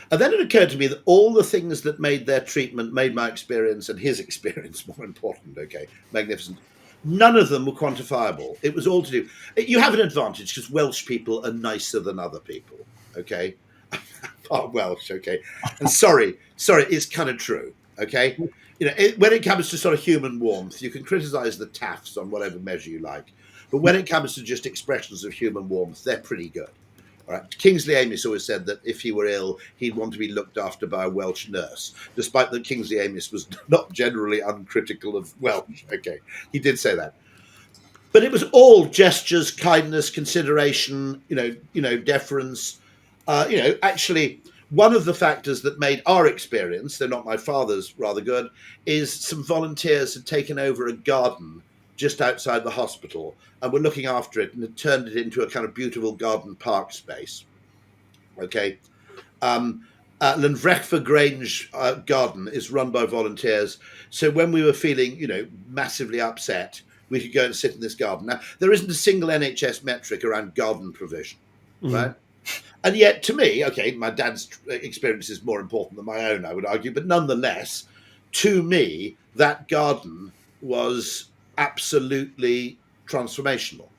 And then it occurred to me that all the things that made their treatment, made my experience and his experience more important, okay, magnificent, none of them were quantifiable. It was all to do. You have an advantage because Welsh people are nicer than other people. Okay, Welsh. Okay, and sorry, it's kind of true. Okay, when it comes to sort of human warmth, you can criticise the Taffs on whatever measure you like, but when it comes to just expressions of human warmth, they're pretty good. All right. Kingsley Amis always said that if he were ill, he'd want to be looked after by a Welsh nurse, despite that Kingsley Amis was not generally uncritical of Welsh. Okay, he did say that. But it was all gestures, kindness, consideration, deference. Actually, one of the factors that made our experience, though not my father's, rather good, is some volunteers had taken over a garden just outside the hospital and were looking after it and had turned it into a kind of beautiful garden park space. Okay. Llanfrechfa Grange garden is run by volunteers. So when we were feeling, massively upset, we could go and sit in this garden. Now, there isn't a single NHS metric around garden provision, right? And yet, to me, okay, my dad's experience is more important than my own, I would argue. But nonetheless, to me, that garden was absolutely transformational.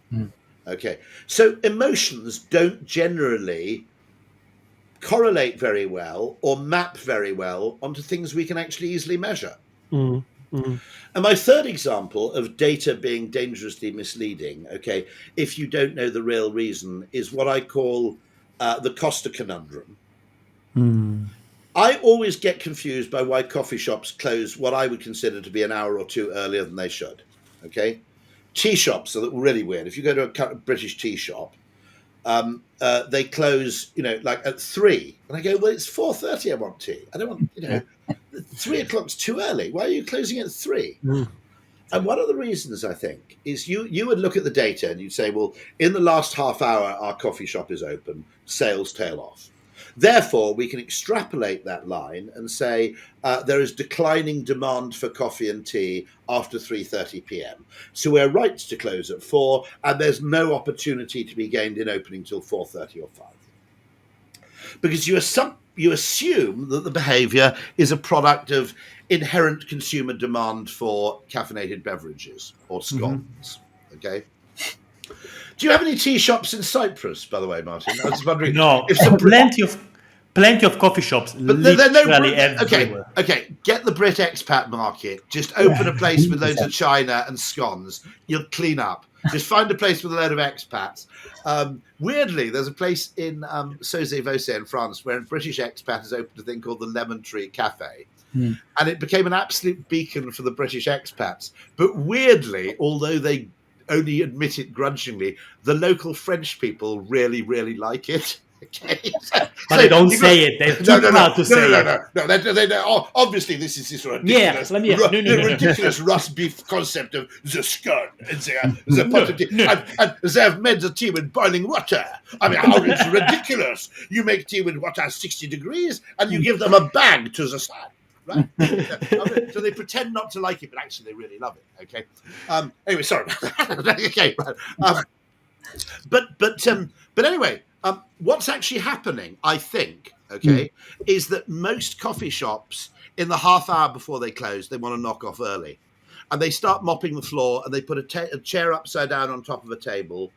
Okay, so emotions don't generally correlate very well or map very well onto things we can actually easily measure. And my third example of data being dangerously misleading, okay, if you don't know the real reason, is what I call the Costa conundrum. I always get confused by why coffee shops close what I would consider to be an hour or two earlier than they should. Okay, tea shops are really weird. If you go to a British tea shop, they close, like at 3, and I go, well, it's 4:30. I want tea. I don't want, 3 o'clock's too early. Why are you closing at 3? And one of the reasons, I think, is you would look at the data and you'd say, well, in the last half hour, our coffee shop is open, sales tail off. Therefore, we can extrapolate that line and say there is declining demand for coffee and tea after 3:30 p.m. So we're right to close at 4, and there's no opportunity to be gained in opening till 4:30 or 5. Because you assume that the behaviour is a product of inherent consumer demand for caffeinated beverages or scones. Okay. Do you have any tea shops in Cyprus, by the way, Martin? I was wondering. No, plenty of coffee shops, but literally everywhere. Okay, get the Brit expat market. Just open a place with loads of china and scones. You'll clean up. Just find a place with a load of expats. Weirdly, there's a place in Sauzet-Vaucé in France where a British expat has opened a thing called the Lemon Tree Cafe. And it became an absolute beacon for the British expats. But weirdly, although they only admit it grudgingly, the local French people really, really like it. Okay. But they don't say it. They're too proud to say it. No. Obviously, this is this ridiculous, ridiculous roast beef concept of the scone and the pot of tea. And they have made the tea with boiling water. I mean, how it's ridiculous. You make tea with water at 60 degrees and you give them a bag to the side. Right? So they pretend not to like it, but actually they really love it. Okay. Anyway, sorry. Okay. Right. But anyway, what's actually happening, I think, is that most coffee shops, in the half hour before they close, they want to knock off early, and they start mopping the floor, and they put a chair upside down on top of a table,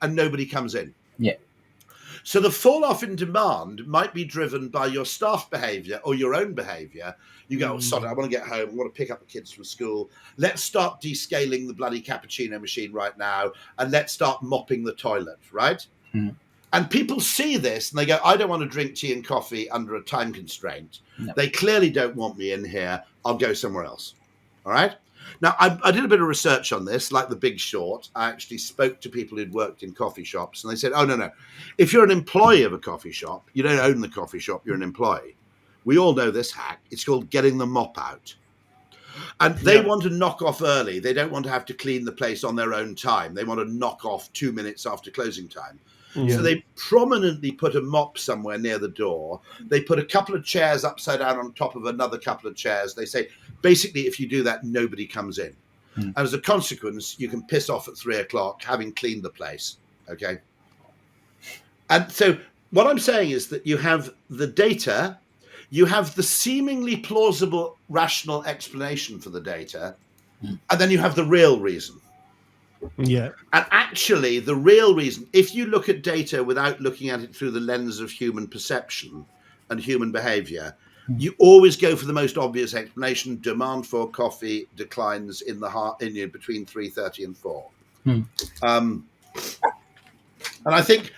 and nobody comes in. Yeah. So the fall off in demand might be driven by your staff behaviour or your own behaviour. You go, oh, sod it, I want to get home. I want to pick up the kids from school. Let's start descaling the bloody cappuccino machine right now, and let's start mopping the toilet, right? Mm. And people see this and they go, I don't want to drink tea and coffee under a time constraint. No. They clearly don't want me in here. I'll go somewhere else. All right? Now, I did a bit of research on this, like The Big Short. I actually spoke to people who'd worked in coffee shops, and they said, oh, no. If you're an employee of a coffee shop, you don't own the coffee shop, you're an employee. We all know this hack. It's called getting the mop out. And they want to knock off early. They don't want to have to clean the place on their own time. They want to knock off 2 minutes after closing time. Yeah. So they prominently put a mop somewhere near the door. They put a couple of chairs upside down on top of another couple of chairs. They say, basically, if you do that, nobody comes in. And as a consequence, you can piss off at 3 o'clock, having cleaned the place. Okay. And so what I'm saying is that you have the data, you have the seemingly plausible, rational explanation for the data, and then you have the real reason. Yeah. And actually, the real reason, if you look at data without looking at it through the lens of human perception and human behavior, you always go for the most obvious explanation. Demand for coffee declines in between 3:30 and 4. And I think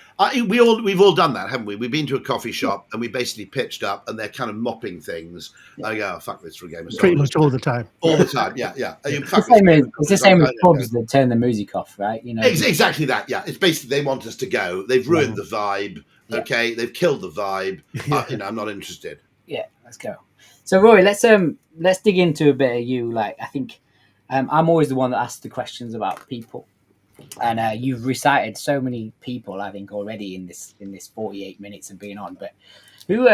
we've all done that, haven't we? We've been to a coffee shop and we basically pitched up and they're kind of mopping things. I go, oh, fuck this for a game of pretty much all the time. All the time, yeah. It's the same with pubs that turn the music off, right? You know, exactly that. Yeah, it's basically they want us to go. They've ruined the vibe. Yeah. Okay, they've killed the vibe. I'm not interested. Yeah, let's go. So Rory, let's dig into a bit of you. Like, I think I'm always the one that asks the questions about people. And you've recited so many people, I think, already in this 48 minutes of being on. But who,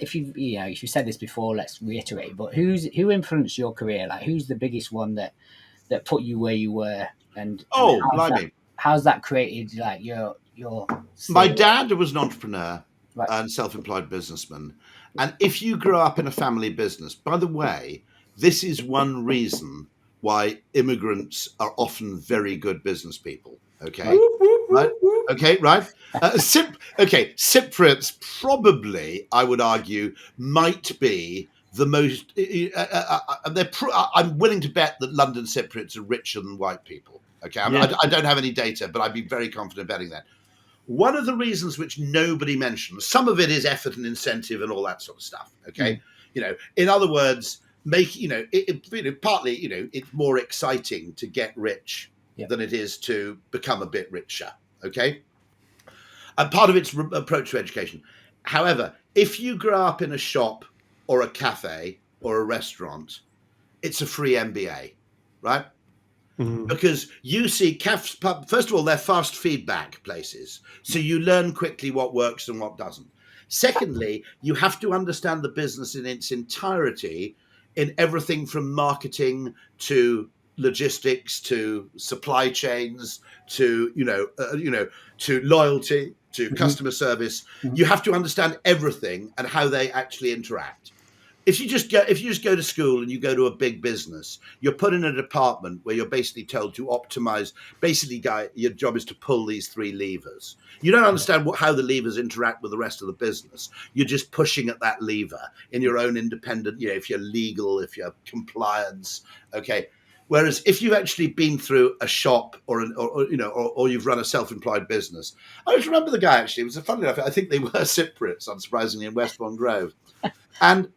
if you said this before, let's reiterate. But who influenced your career? Like, who's the biggest one that put you where you were? And how's that created? Like your. My dad was an entrepreneur and self-employed businessman. And if you grew up in a family business, by the way, this is one reason why immigrants are often very good business people. Okay, right? Okay, right. Cypriots probably, I would argue, might be the most. I'm willing to bet that London Cypriots are richer than white people. Okay, I don't have any data, but I'd be very confident betting that. One of the reasons which nobody mentions, some of it is effort and incentive and all that sort of stuff. Okay, in other words. Partly, it's more exciting to get rich than it is to become a bit richer. Okay. And part of its approach to education. However, if you grow up in a shop or a cafe or a restaurant, it's a free MBA, right? Mm-hmm. Because you see cafes, first of all, they're fast feedback places. So you learn quickly what works and what doesn't. Secondly, you have to understand the business in its entirety, in everything from marketing to logistics to supply chains to to loyalty to customer service. You have to understand everything and how they actually interact. If you just go to school and you go to a big business, you're put in a department where you're basically told to optimize. Basically, your job is to pull these 3 levers. You don't understand how the levers interact with the rest of the business. You're just pushing at that lever in your own independent. If you're legal, if you're compliance, okay. Whereas if you've actually been through a shop or you've run a self-employed business, I always remember the guy actually. It was funny enough. I think they were Cypriots, unsurprisingly, in Westbourne Grove, and.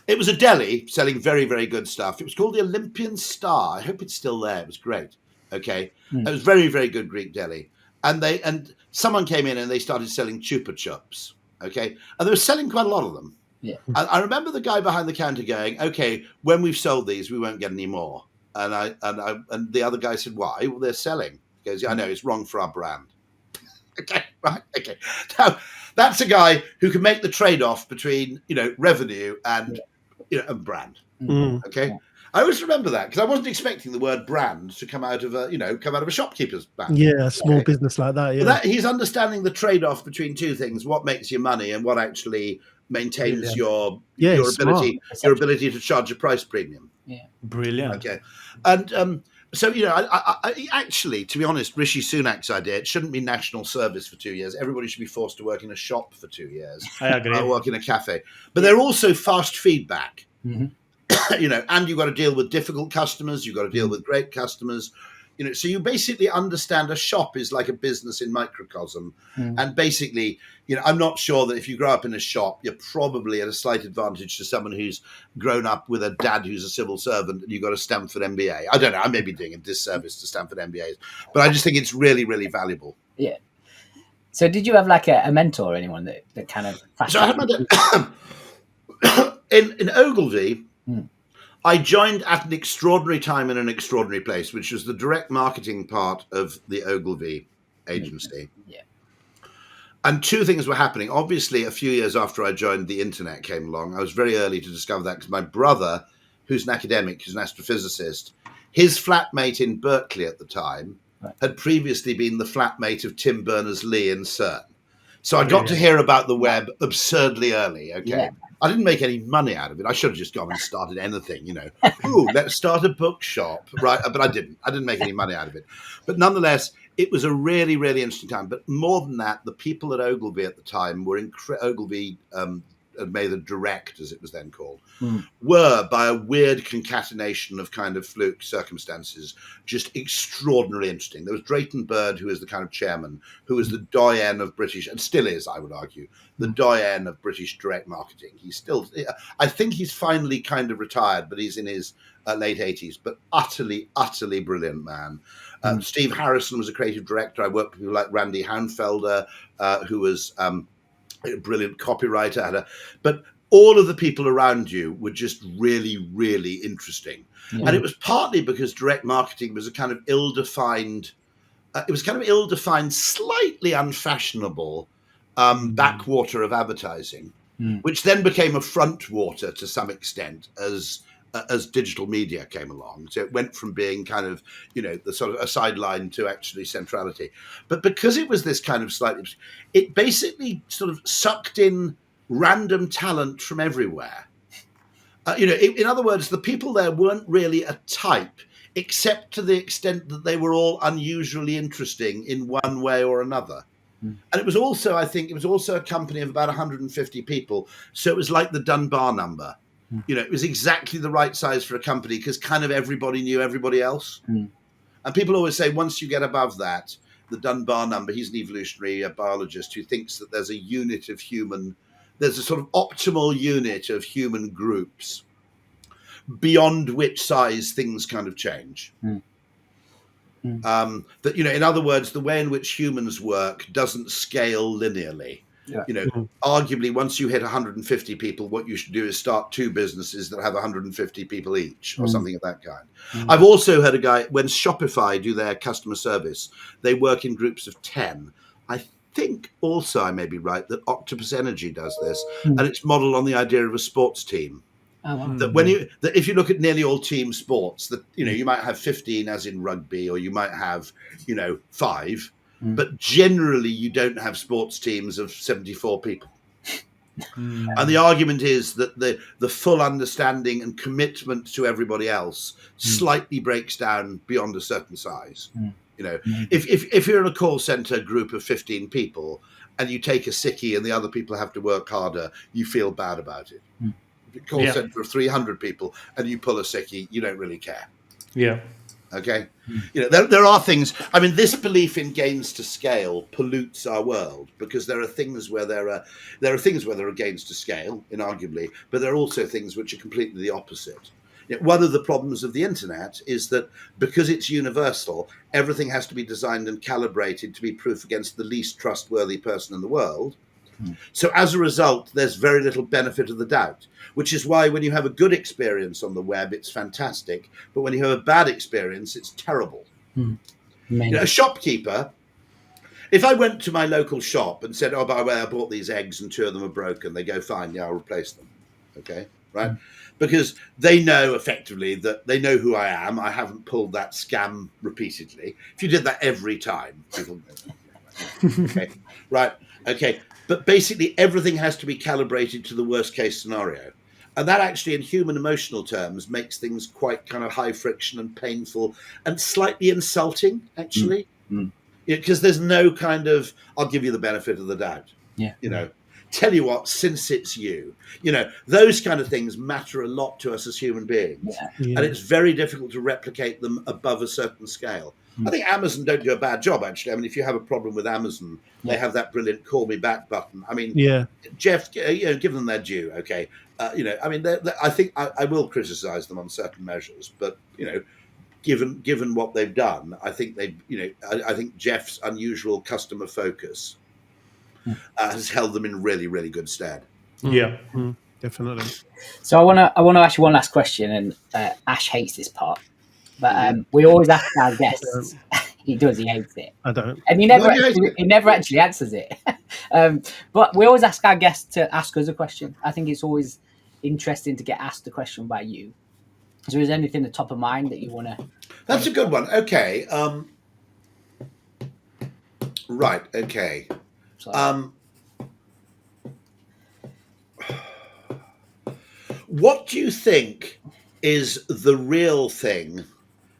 It was a deli selling very, very good stuff. It was called the Olympian Star. I hope it's still there. It was great. Okay. It was very, very good Greek deli. and someone came in and they started selling Chupa Chups. Okay, and they were selling quite a lot of them. Yeah. And I remember the guy behind the counter going, "Okay, when we've sold these, we won't get any more." And the other guy said, "Why?" "Well, they're selling." He goes, "Yeah, I know, it's wrong for our brand." Okay, right. Okay, now that's a guy who can make the trade-off between revenue and and brand. Mm. Okay, Yeah. I always remember that because I wasn't expecting the word brand to come out of a shopkeeper's mouth. Yeah, a small Okay. business like that. But Yeah. he's understanding the trade-off between two things: what makes you money and what actually maintains your it's ability to charge a price premium. Brilliant. Okay, and so I actually, to be honest, Rishi Sunak's idea, it shouldn't be national service for 2 years. Everybody should be forced to work in a shop for 2 years. I agree. Work in a cafe, but they're also fast feedback. Mhm. And you've got to deal with difficult customers. You've got to deal with great customers. So you basically understand a shop is like a business in microcosm. And basically, I'm not sure that if you grow up in a shop, you're probably at a slight advantage to someone who's grown up with a dad who's a civil servant and you've got a Stanford MBA. I don't know. I may be doing a disservice to Stanford MBAs, but I just think it's really, really valuable. Yeah. So did you have like a mentor or anyone that kind of... So I had my in Ogilvy, I joined at an extraordinary time in an extraordinary place, which was the direct marketing part of the Ogilvy agency. Yeah. And two things were happening. Obviously, a few years after I joined, the internet came along. I was very early to discover that because my brother, who's an academic, who's an astrophysicist, his flatmate in Berkeley at the time had previously been the flatmate of Tim Berners-Lee in CERN. So I got to hear about the web absurdly early. Okay. Yeah. I didn't make any money out of it. I should have just gone and started anything, Ooh, let's start a bookshop, right? But I didn't. I didn't make any money out of it. But nonetheless, it was a really, really interesting time. But more than that, the people at Ogilvy at the time were Ogilvy made the Direct, as it was then called, were, by a weird concatenation of kind of fluke circumstances, just extraordinarily interesting. There was Drayton Bird, who is the kind of chairman, who was the doyen of British, and still is, I would argue, the doyen of British direct marketing. He's still, I think he's finally kind of retired, but he's in his late 80s, but utterly, utterly brilliant man. Steve Harrison was a creative director. I worked with people like Randy Hounfelder, who was a brilliant copywriter. But all of the people around you were just really, really interesting. And it was partly because direct marketing was a kind of ill-defined, slightly unfashionable backwater of advertising, which then became a frontwater to some extent as digital media came along. So it went from being kind of, the sort of a sideline to actually centrality. But because it was this kind of it basically sort of sucked in random talent from everywhere. In other words, the people there weren't really a type, except to the extent that they were all unusually interesting in one way or another. And it was also, I think, a company of about 150 people. So it was like the Dunbar number. It was exactly the right size for a company because kind of everybody knew everybody else. And people always say once you get above that, the Dunbar number, he's an evolutionary biologist who thinks that there's a sort of optimal unit of human groups beyond which size things kind of change. That, in other words, the way in which humans work doesn't scale linearly. Arguably, once you hit 150 people, what you should do is start two businesses that have 150 people each or something of that kind. I've also heard a guy, when Shopify do their customer service, they work in groups of 10. I think also, I may be right, that Octopus Energy does this, and it's modeled on the idea of a sports team. Oh, wow. That if you look at nearly all team sports, that you might have 15 as in rugby, or you might have 5, but generally you don't have sports teams of 74 people. And the argument is that the full understanding and commitment to everybody else slightly breaks down beyond a certain size. If you're in a call center group of 15 people and you take a sickie and the other people have to work harder, you feel bad about it. Call center of 300 people and you pull a sickie, you don't really care. Okay. There are things. I mean, this belief in gains to scale pollutes our world because there are things where there are gains to scale, inarguably, but there are also things which are completely the opposite. One of the problems of the internet is that because it's universal, everything has to be designed and calibrated to be proof against the least trustworthy person in the world. So as a result, there's very little benefit of the doubt, which is why when you have a good experience on the web, it's fantastic. But when you have a bad experience, it's terrible. A shopkeeper, if I went to my local shop and said, oh, by the way, I bought these eggs and 2 of them are broken, they go, fine, yeah, I'll replace them. Okay, right? Because they know effectively that they know who I am. I haven't pulled that scam repeatedly. If you did that every time, people okay, right, okay. But basically, everything has to be calibrated to the worst case scenario. And that actually, in human emotional terms, makes things quite kind of high friction and painful and slightly insulting, actually. Because there's no kind of, I'll give you the benefit of the doubt. Tell you what, since it's you, those kind of things matter a lot to us as human beings. And it's very difficult to replicate them above a certain scale. I think Amazon don't do a bad job, actually. I mean, if you have a problem with Amazon, they have that brilliant call me back button. I mean, Jeff, give them their due. Okay. I mean, I think I will criticize them on certain measures, but, given what they've done, I think I think Jeff's unusual customer focus has held them in really, really good stead. Definitely. So I want to ask you one last question, and Ash hates this part, but we always ask our guests. He does. He hates it. I don't. And he never actually answers it. But we always ask our guests to ask us a question. I think it's always interesting to get asked a question by you. So is there anything at the top of mind that you want to... That's a good one. Okay. Right. Okay. What do you think is the real thing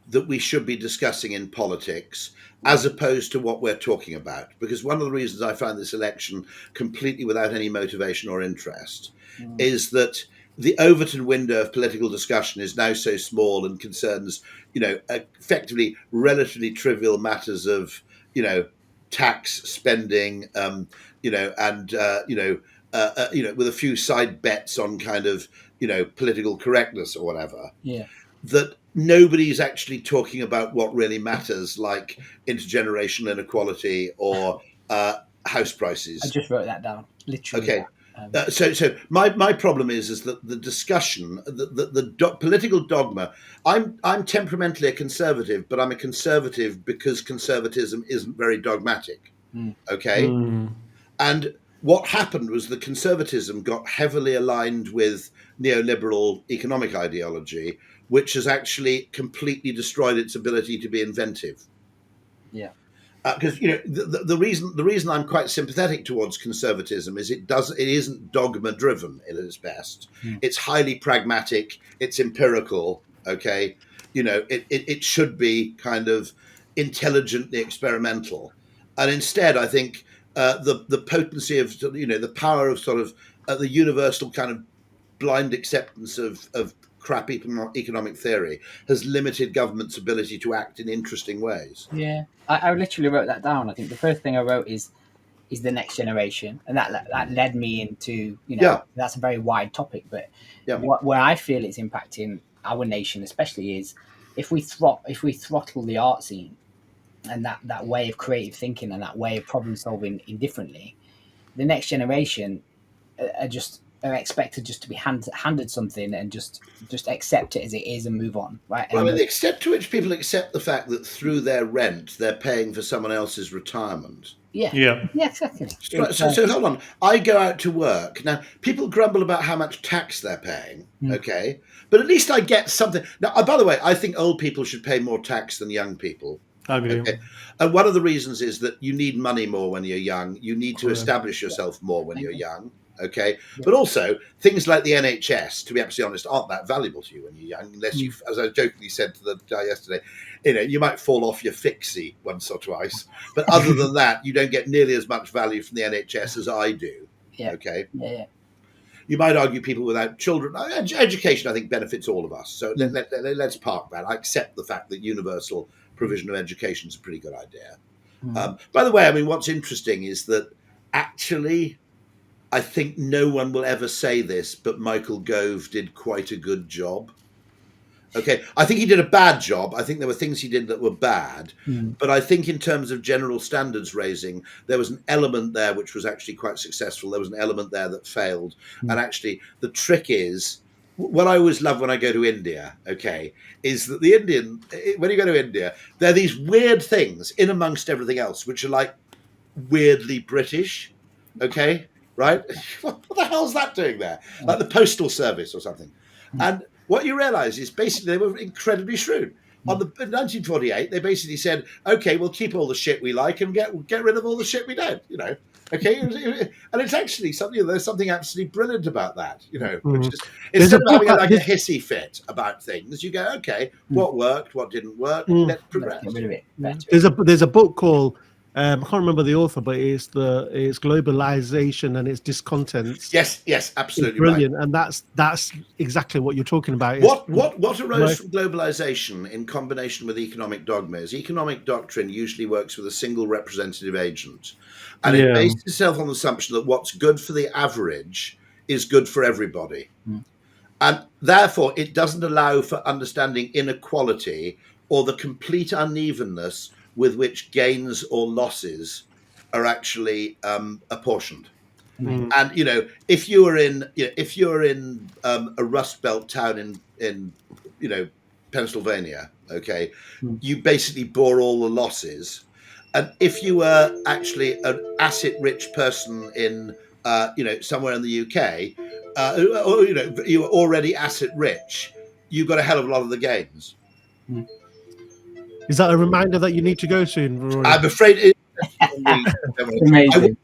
that we should be discussing in politics as opposed to what we're talking about? Because one of the reasons I find this election completely without any motivation or interest is that the Overton window of political discussion is now so small and concerns, effectively relatively trivial matters of, tax spending, and with a few side bets on kind of, political correctness or whatever. That nobody's actually talking about what really matters, like intergenerational inequality or house prices. I just wrote that down, literally. Okay. So my problem is that the discussion, the political dogma. I'm temperamentally a conservative, but I'm a conservative because conservatism isn't very dogmatic. Okay, and what happened was the conservatism got heavily aligned with neoliberal economic ideology, which has actually completely destroyed its ability to be inventive. Because the reason I'm quite sympathetic towards conservatism is it isn't dogma driven at its best. It's highly pragmatic. It's empirical. Okay, it should be kind of intelligently experimental, and instead I think the potency of the power of sort of the universal kind of blind acceptance of crap economic theory has limited government's ability to act in interesting ways. I literally wrote that down. I think the first thing I wrote is the next generation, and that led me into that's a very wide topic, but where I feel it's impacting our nation especially is if we throttle the art scene and that way of creative thinking and that way of problem solving indifferently, the next generation are expected just to be handed something and just accept it as it is and move on, right? Well, I mean, the extent to which people accept the fact that through their rent they're paying for someone else's retirement. Yeah, exactly. So hold on. I go out to work. Now, people grumble about how much tax they're paying, okay? But at least I get something. Now, by the way, I think old people should pay more tax than young people. I agree. Okay? And one of the reasons is that you need money more when you're young. You need to establish yourself more when you're young. Okay, but also things like the NHS, to be absolutely honest, aren't that valuable to you when you're young, unless you, as I jokingly said to the guy yesterday, you might fall off your fixie once or twice, but other than that, you don't get nearly as much value from the NHS as I do. Okay. You might argue people without children. Education, I think, benefits all of us. So let's park that. I accept the fact that universal provision of education is a pretty good idea. By the way, I mean, what's interesting is that actually, I think no one will ever say this, but Michael Gove did quite a good job. Okay, I think he did a bad job. I think there were things he did that were bad, but I think in terms of general standards raising, there was an element there which was actually quite successful. There was an element there that failed, and actually, the trick is what I always love when I go to India. Okay, is that the Indian when you go to India, there are these weird things in amongst everything else, which are like weirdly British. Okay, right? What the hell's that doing there? Like the postal service or something, and what you realise is basically they were incredibly shrewd. In 1948, they basically said, "Okay, we'll keep all the shit we like and get rid of all the shit we don't." You know, okay, and it's actually something. There's something absolutely brilliant about that. You know, which is instead of having like a hissy fit about things, you go, "Okay, what worked, what didn't work, let's progress." Get rid of it. There's a book called I can't remember the author, but it's globalization and its discontents. Yes, absolutely brilliant, right. and that's exactly what you're talking about. What arose from globalization in combination with economic dogma is economic doctrine usually works with a single representative agent, and it bases itself on the assumption that what's good for the average is good for everybody, and therefore it doesn't allow for understanding inequality or the complete unevenness with which gains or losses are actually apportioned. And you know, if you were in a Rust Belt town in Pennsylvania, okay, you basically bore all the losses. And if you were actually an asset-rich person in somewhere in the UK, or you were already asset-rich, you got a hell of a lot of the gains. Is that a reminder that you need to go soon, Rory? I'm afraid Amazing.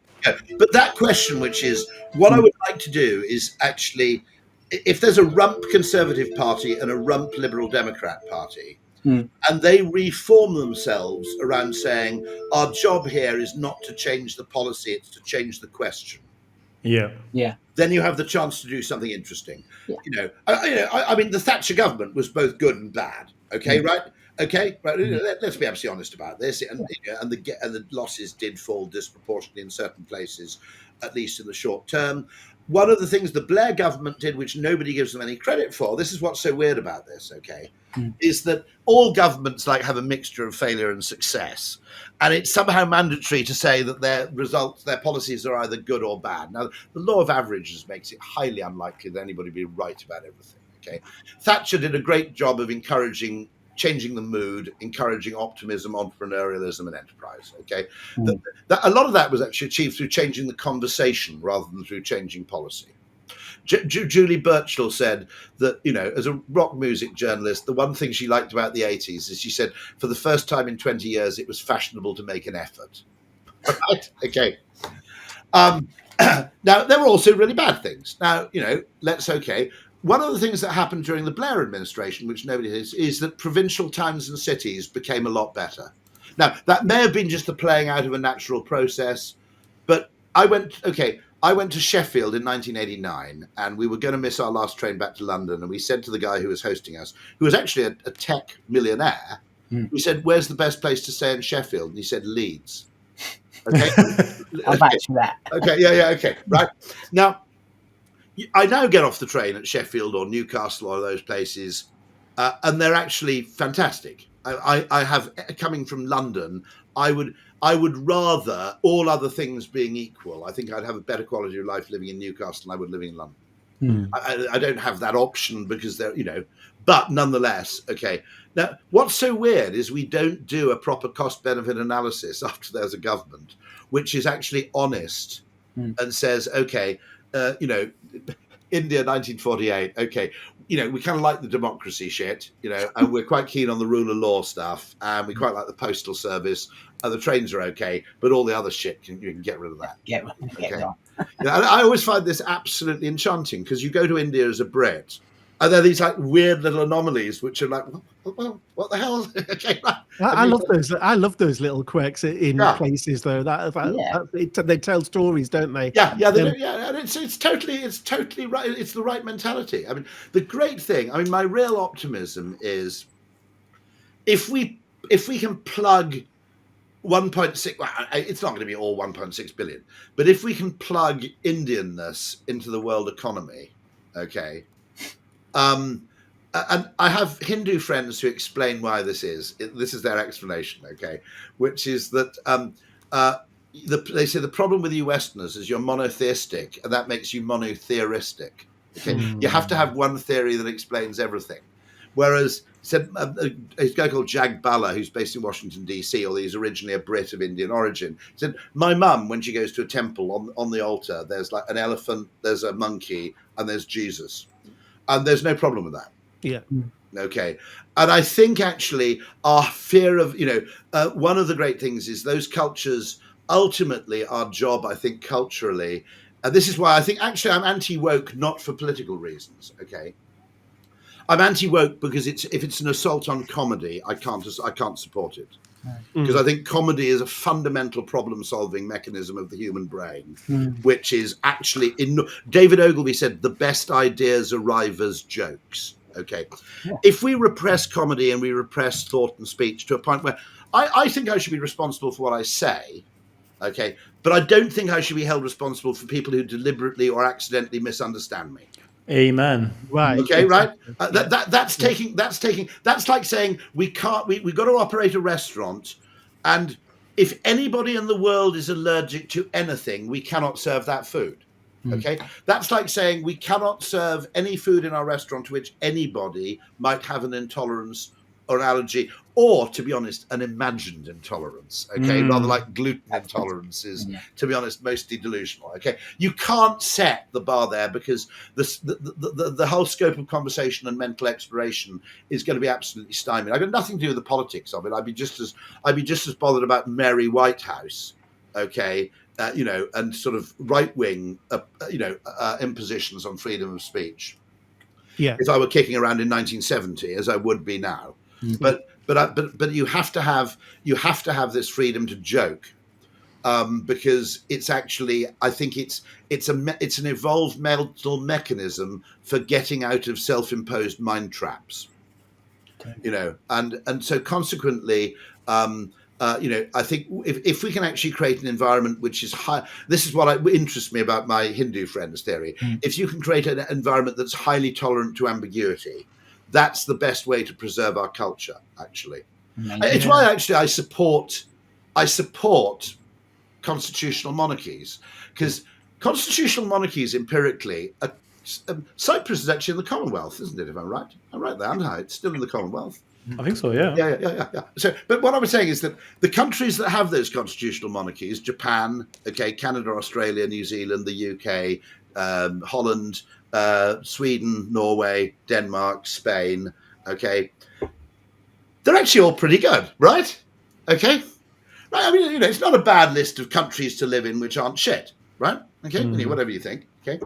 But that question, which is what I would like to do, is actually, if there's a rump Conservative Party and a rump Liberal Democrat Party, and they reform themselves around saying our job here is not to change the policy, it's to change the question. Yeah. Then you have the chance to do something interesting. I mean, the Thatcher government was both good and bad. Okay, right? Okay, right. Let's be absolutely honest about this. And the losses did fall disproportionately in certain places, at least in the short term. One of the things the Blair government did, which nobody gives them any credit for, this is what's so weird about this, okay, is that all governments have a mixture of failure and success. And it's somehow mandatory to say that their results, their policies are either good or bad. Now, the law of averages makes it highly unlikely that anybody will be right about everything, okay? Thatcher did a great job of changing the mood, encouraging optimism, entrepreneurialism, and enterprise. Okay, a lot of that was actually achieved through changing the conversation rather than through changing policy. Julie Burchill said that, as a rock music journalist, the one thing she liked about the 80s is she said, for the first time in 20 years, it was fashionable to make an effort. Right? Okay. Now, there were also really bad things. Now, one of the things that happened during the Blair administration, which nobody is that provincial towns and cities became a lot better. Now, that may have been just the playing out of a natural process, but I went to Sheffield in 1989, and we were going to miss our last train back to London, and we said to the guy who was hosting us, who was actually a tech millionaire, we said, "Where's the best place to stay in Sheffield?" And he said, "Leeds." Okay. I'll match that. Okay, yeah, okay, right. Now, I now get off the train at Sheffield or Newcastle or those places, and they're actually fantastic. I have, coming from London, I would rather, all other things being equal, I think I'd have a better quality of life living in Newcastle than I would living in London. I don't have that option because they're, but nonetheless, okay. Now, what's so weird is we don't do a proper cost-benefit analysis after there's a government, which is actually honest and says, okay, India 1948, okay, we kind of like the democracy shit, and we're quite keen on the rule of law stuff, and we quite like the postal service, and the trains are okay, but all the other shit, you can get rid of that. Get on. I always find this absolutely enchanting, because you go to India as a Brit, and there are these weird little anomalies which are like, well, what the hell? Okay, I love those. I love those little quirks in places, though. They tell stories, don't they? Yeah, and it's totally right. It's the right mentality. I mean, the great thing. I mean, my real optimism is if we can plug 1.6. Well, it's not going to be all 1.6 billion, but if we can plug Indianness into the world economy, okay. and I have Hindu friends who explain why this is. This is their explanation, okay? Which is that they say the problem with you Westerners is you're monotheistic, and that makes you monotheoristic. Okay, you have to have one theory that explains everything. Whereas, said a guy called Jag Balla, who's based in Washington D.C., although he's originally a Brit of Indian origin, said my mum, when she goes to a temple, on the altar, there's like an elephant, there's a monkey, and there's Jesus, and there's no problem with that. Yeah. Okay. And I think actually our fear of, one of the great things is those cultures, ultimately our job, I think, culturally, and this is why I think actually I'm anti-woke, not for political reasons. Okay. I'm anti-woke because if it's an assault on comedy, I can't support it. Because I think comedy is a fundamental problem-solving mechanism of the human brain, which is actually, David Ogilvy said, the best ideas arrive as jokes. Okay. Yeah. If we repress comedy and we repress thought and speech to a point where I think I should be responsible for what I say, okay, but I don't think I should be held responsible for people who deliberately or accidentally misunderstand me. Amen. Right. Okay. Right. That's like saying we've got to operate a restaurant, and if anybody in the world is allergic to anything, we cannot serve that food. Okay, that's like saying we cannot serve any food in our restaurant to which anybody might have an intolerance or an allergy, or, to be honest, an imagined intolerance. Okay, rather like gluten intolerance is, to be honest, mostly delusional. Okay, you can't set the bar there because the whole scope of conversation and mental exploration is going to be absolutely stymied. I've got nothing to do with the politics of it. I'd be just as bothered about Mary Whitehouse. Okay. And sort of right-wing, impositions on freedom of speech. Yeah. If I were kicking around in 1970, as I would be now, but you have to have this freedom to joke, because it's actually, I think it's an evolved mental mechanism for getting out of self-imposed mind traps. Okay. And so consequently. I think if we can actually create an environment which is high, this is what interests me about my Hindu friends' theory. If you can create an environment that's highly tolerant to ambiguity, that's the best way to preserve our culture. Actually, it's why actually I support constitutional monarchies, because constitutional monarchies empirically. Cyprus is actually in the Commonwealth, isn't it? If I'm right, there. It's still in the Commonwealth. I think so, yeah. Yeah. So, but what I was saying is that the countries that have those constitutional monarchies, Japan, okay, Canada, Australia, New Zealand, the UK, Holland, Sweden, Norway, Denmark, Spain, okay, they're actually all pretty good, right? Okay. Right. I mean, it's not a bad list of countries to live in which aren't shit, right? Okay, whatever you think, okay.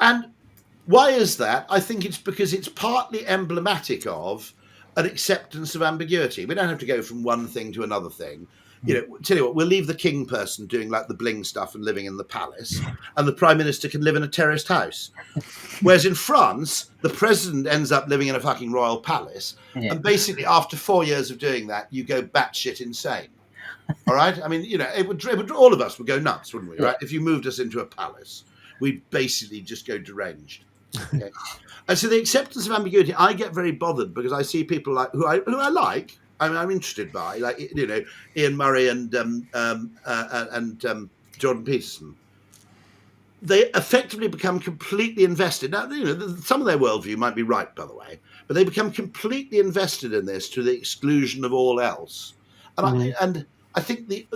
And why is that? I think it's because it's partly emblematic of an acceptance of ambiguity. We don't have to go from one thing to another thing. Tell you what, we'll leave the king person doing like the bling stuff and living in the palace, and the prime minister can live in a terraced house. Whereas in France, the president ends up living in a fucking royal palace, and basically after 4 years of doing that, you go batshit insane. All right? I mean, it would all of us would go nuts, wouldn't we? Right? If you moved us into a palace, we'd basically just go deranged. Okay. And so the acceptance of ambiguity, I get very bothered because I see people like who I like. I mean, I'm interested by, like, Ian Murray and Jordan Peterson. They effectively become completely invested. Now, some of their worldview might be right, by the way, but they become completely invested in this to the exclusion of all else. And I think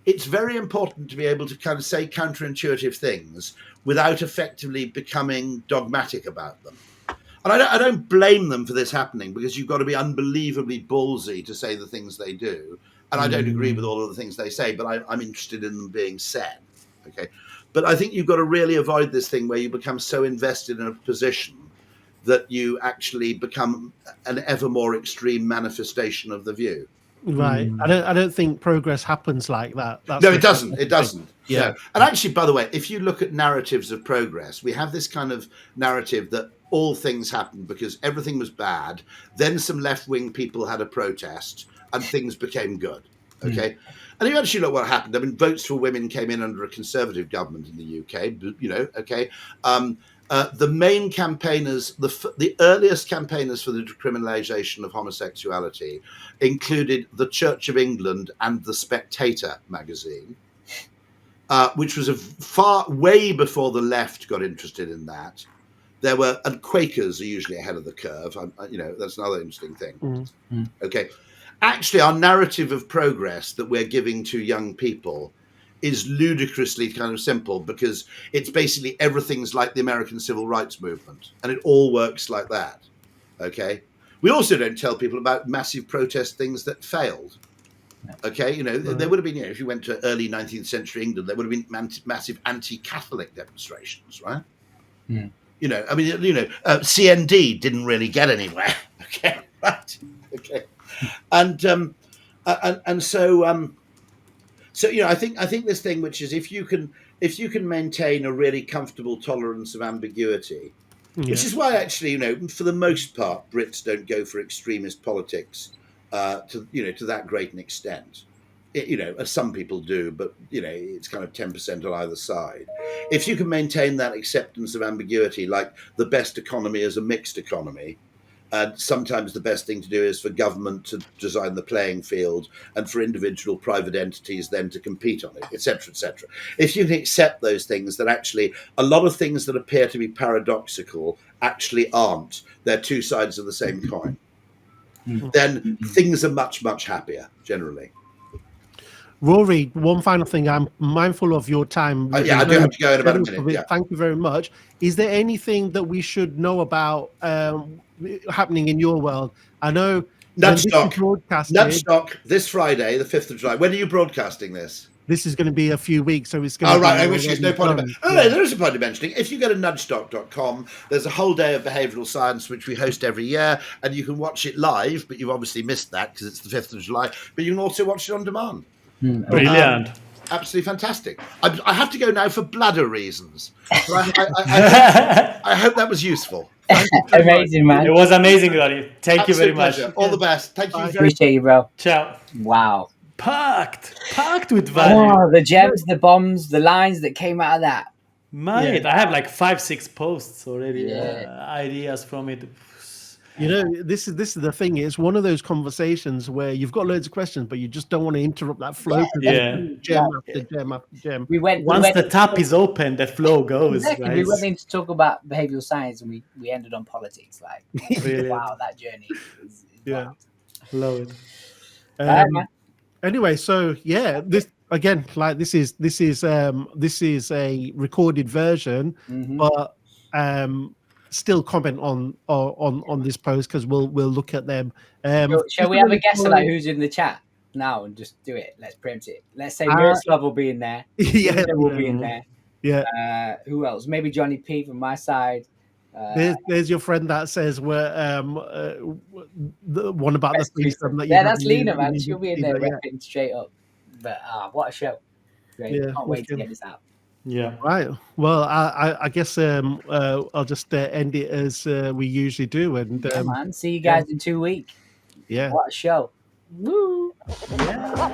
it's very important to be able to kind of say counterintuitive things without effectively becoming dogmatic about them. And I don't blame them for this happening, because you've got to be unbelievably ballsy to say the things they do. And I don't agree with all of the things they say, but I'm interested in them being said. Okay. But I think you've got to really avoid this thing where you become so invested in a position that you actually become an ever more extreme manifestation of the view. Right. I don't think progress happens like that. No, it doesn't. It doesn't. Yeah. No. And actually, by the way, if you look at narratives of progress, we have this kind of narrative that all things happened because everything was bad. Then some left-wing people had a protest and things became good. Okay. And you actually look what happened. I mean, votes for women came in under a Conservative government in the UK, okay. the main campaigners, the earliest campaigners for the decriminalisation of homosexuality included the Church of England and the Spectator magazine, which was way before the left got interested in that. And Quakers are usually ahead of the curve. That's another interesting thing. Okay. Actually, our narrative of progress that we're giving to young people is ludicrously kind of simple, because it's basically everything's like the American Civil Rights Movement, and it all works like that. Okay. We also don't tell people about massive protest things that failed. Okay. There would have been, if you went to early 19th century England, there would have been massive anti-Catholic demonstrations, right? CND didn't really get anywhere. Okay. Right. Okay. And so I think this thing, which is if you can maintain a really comfortable tolerance of ambiguity, which is why actually, for the most part, Brits don't go for extremist politics to that great an extent. As some people do, but it's kind of 10% on either side. If you can maintain that acceptance of ambiguity, like the best economy is a mixed economy, and sometimes the best thing to do is for government to design the playing field and for individual private entities then to compete on it, etc., etc. If you can accept those things, that actually a lot of things that appear to be paradoxical actually aren't. They're two sides of the same coin. Then things are much, much happier generally. Rory, one final thing. I'm mindful of your time. I do have to go in about a minute. Yeah. Thank you very much. Is there anything that we should know about happening in your world? I know Nudgestock this Friday, the 5th of July. When are you broadcasting this? This is going to be a few weeks, so it's going to be... right, which is no point of... there is a point of mentioning. If you go to nudgestock.com, there's a whole day of behavioural science, which we host every year, and you can watch it live, but you've obviously missed that because it's the 5th of July, but you can also watch it on demand. Brilliant. Absolutely fantastic. I have to go now for bladder reasons. I hope that was useful. Amazing, man. It was amazing, Rory. Thank you very pleasure. much. All the best. Thank you. Appreciate you, bro. Ciao. Wow. Packed with value. Oh, the gems, the bombs, the lines that came out of that. Mate, I have like 5-6 posts already. Ideas from it. This is the thing. It's one of those conversations where you've got loads of questions, but you just don't want to interrupt that flow. Gem after gem after gem. Once the tap is open, the flow goes. Exactly. We went in to talk about behavioural science, and we ended on politics. Like, wow, that journey. Yeah, love it. Anyway, so this again, like this is a recorded version, but still comment on this post because we'll look at them. Shall we have a guess like who's in the chat now and just do it? Let's preempt it. Let's say Miroslav will be in there. Will be in there. Yeah. Who else? Maybe Johnny P from my side. There's your friend that says we're the one about the threesome. That's Lena, man. She'll be in there repping straight up. But what a show! Great. Can't wait to get this out. Yeah. Right. Well, I guess I'll just end it as we usually do. And man, see you guys in 2 weeks. Yeah. What a show! Woo! Yeah.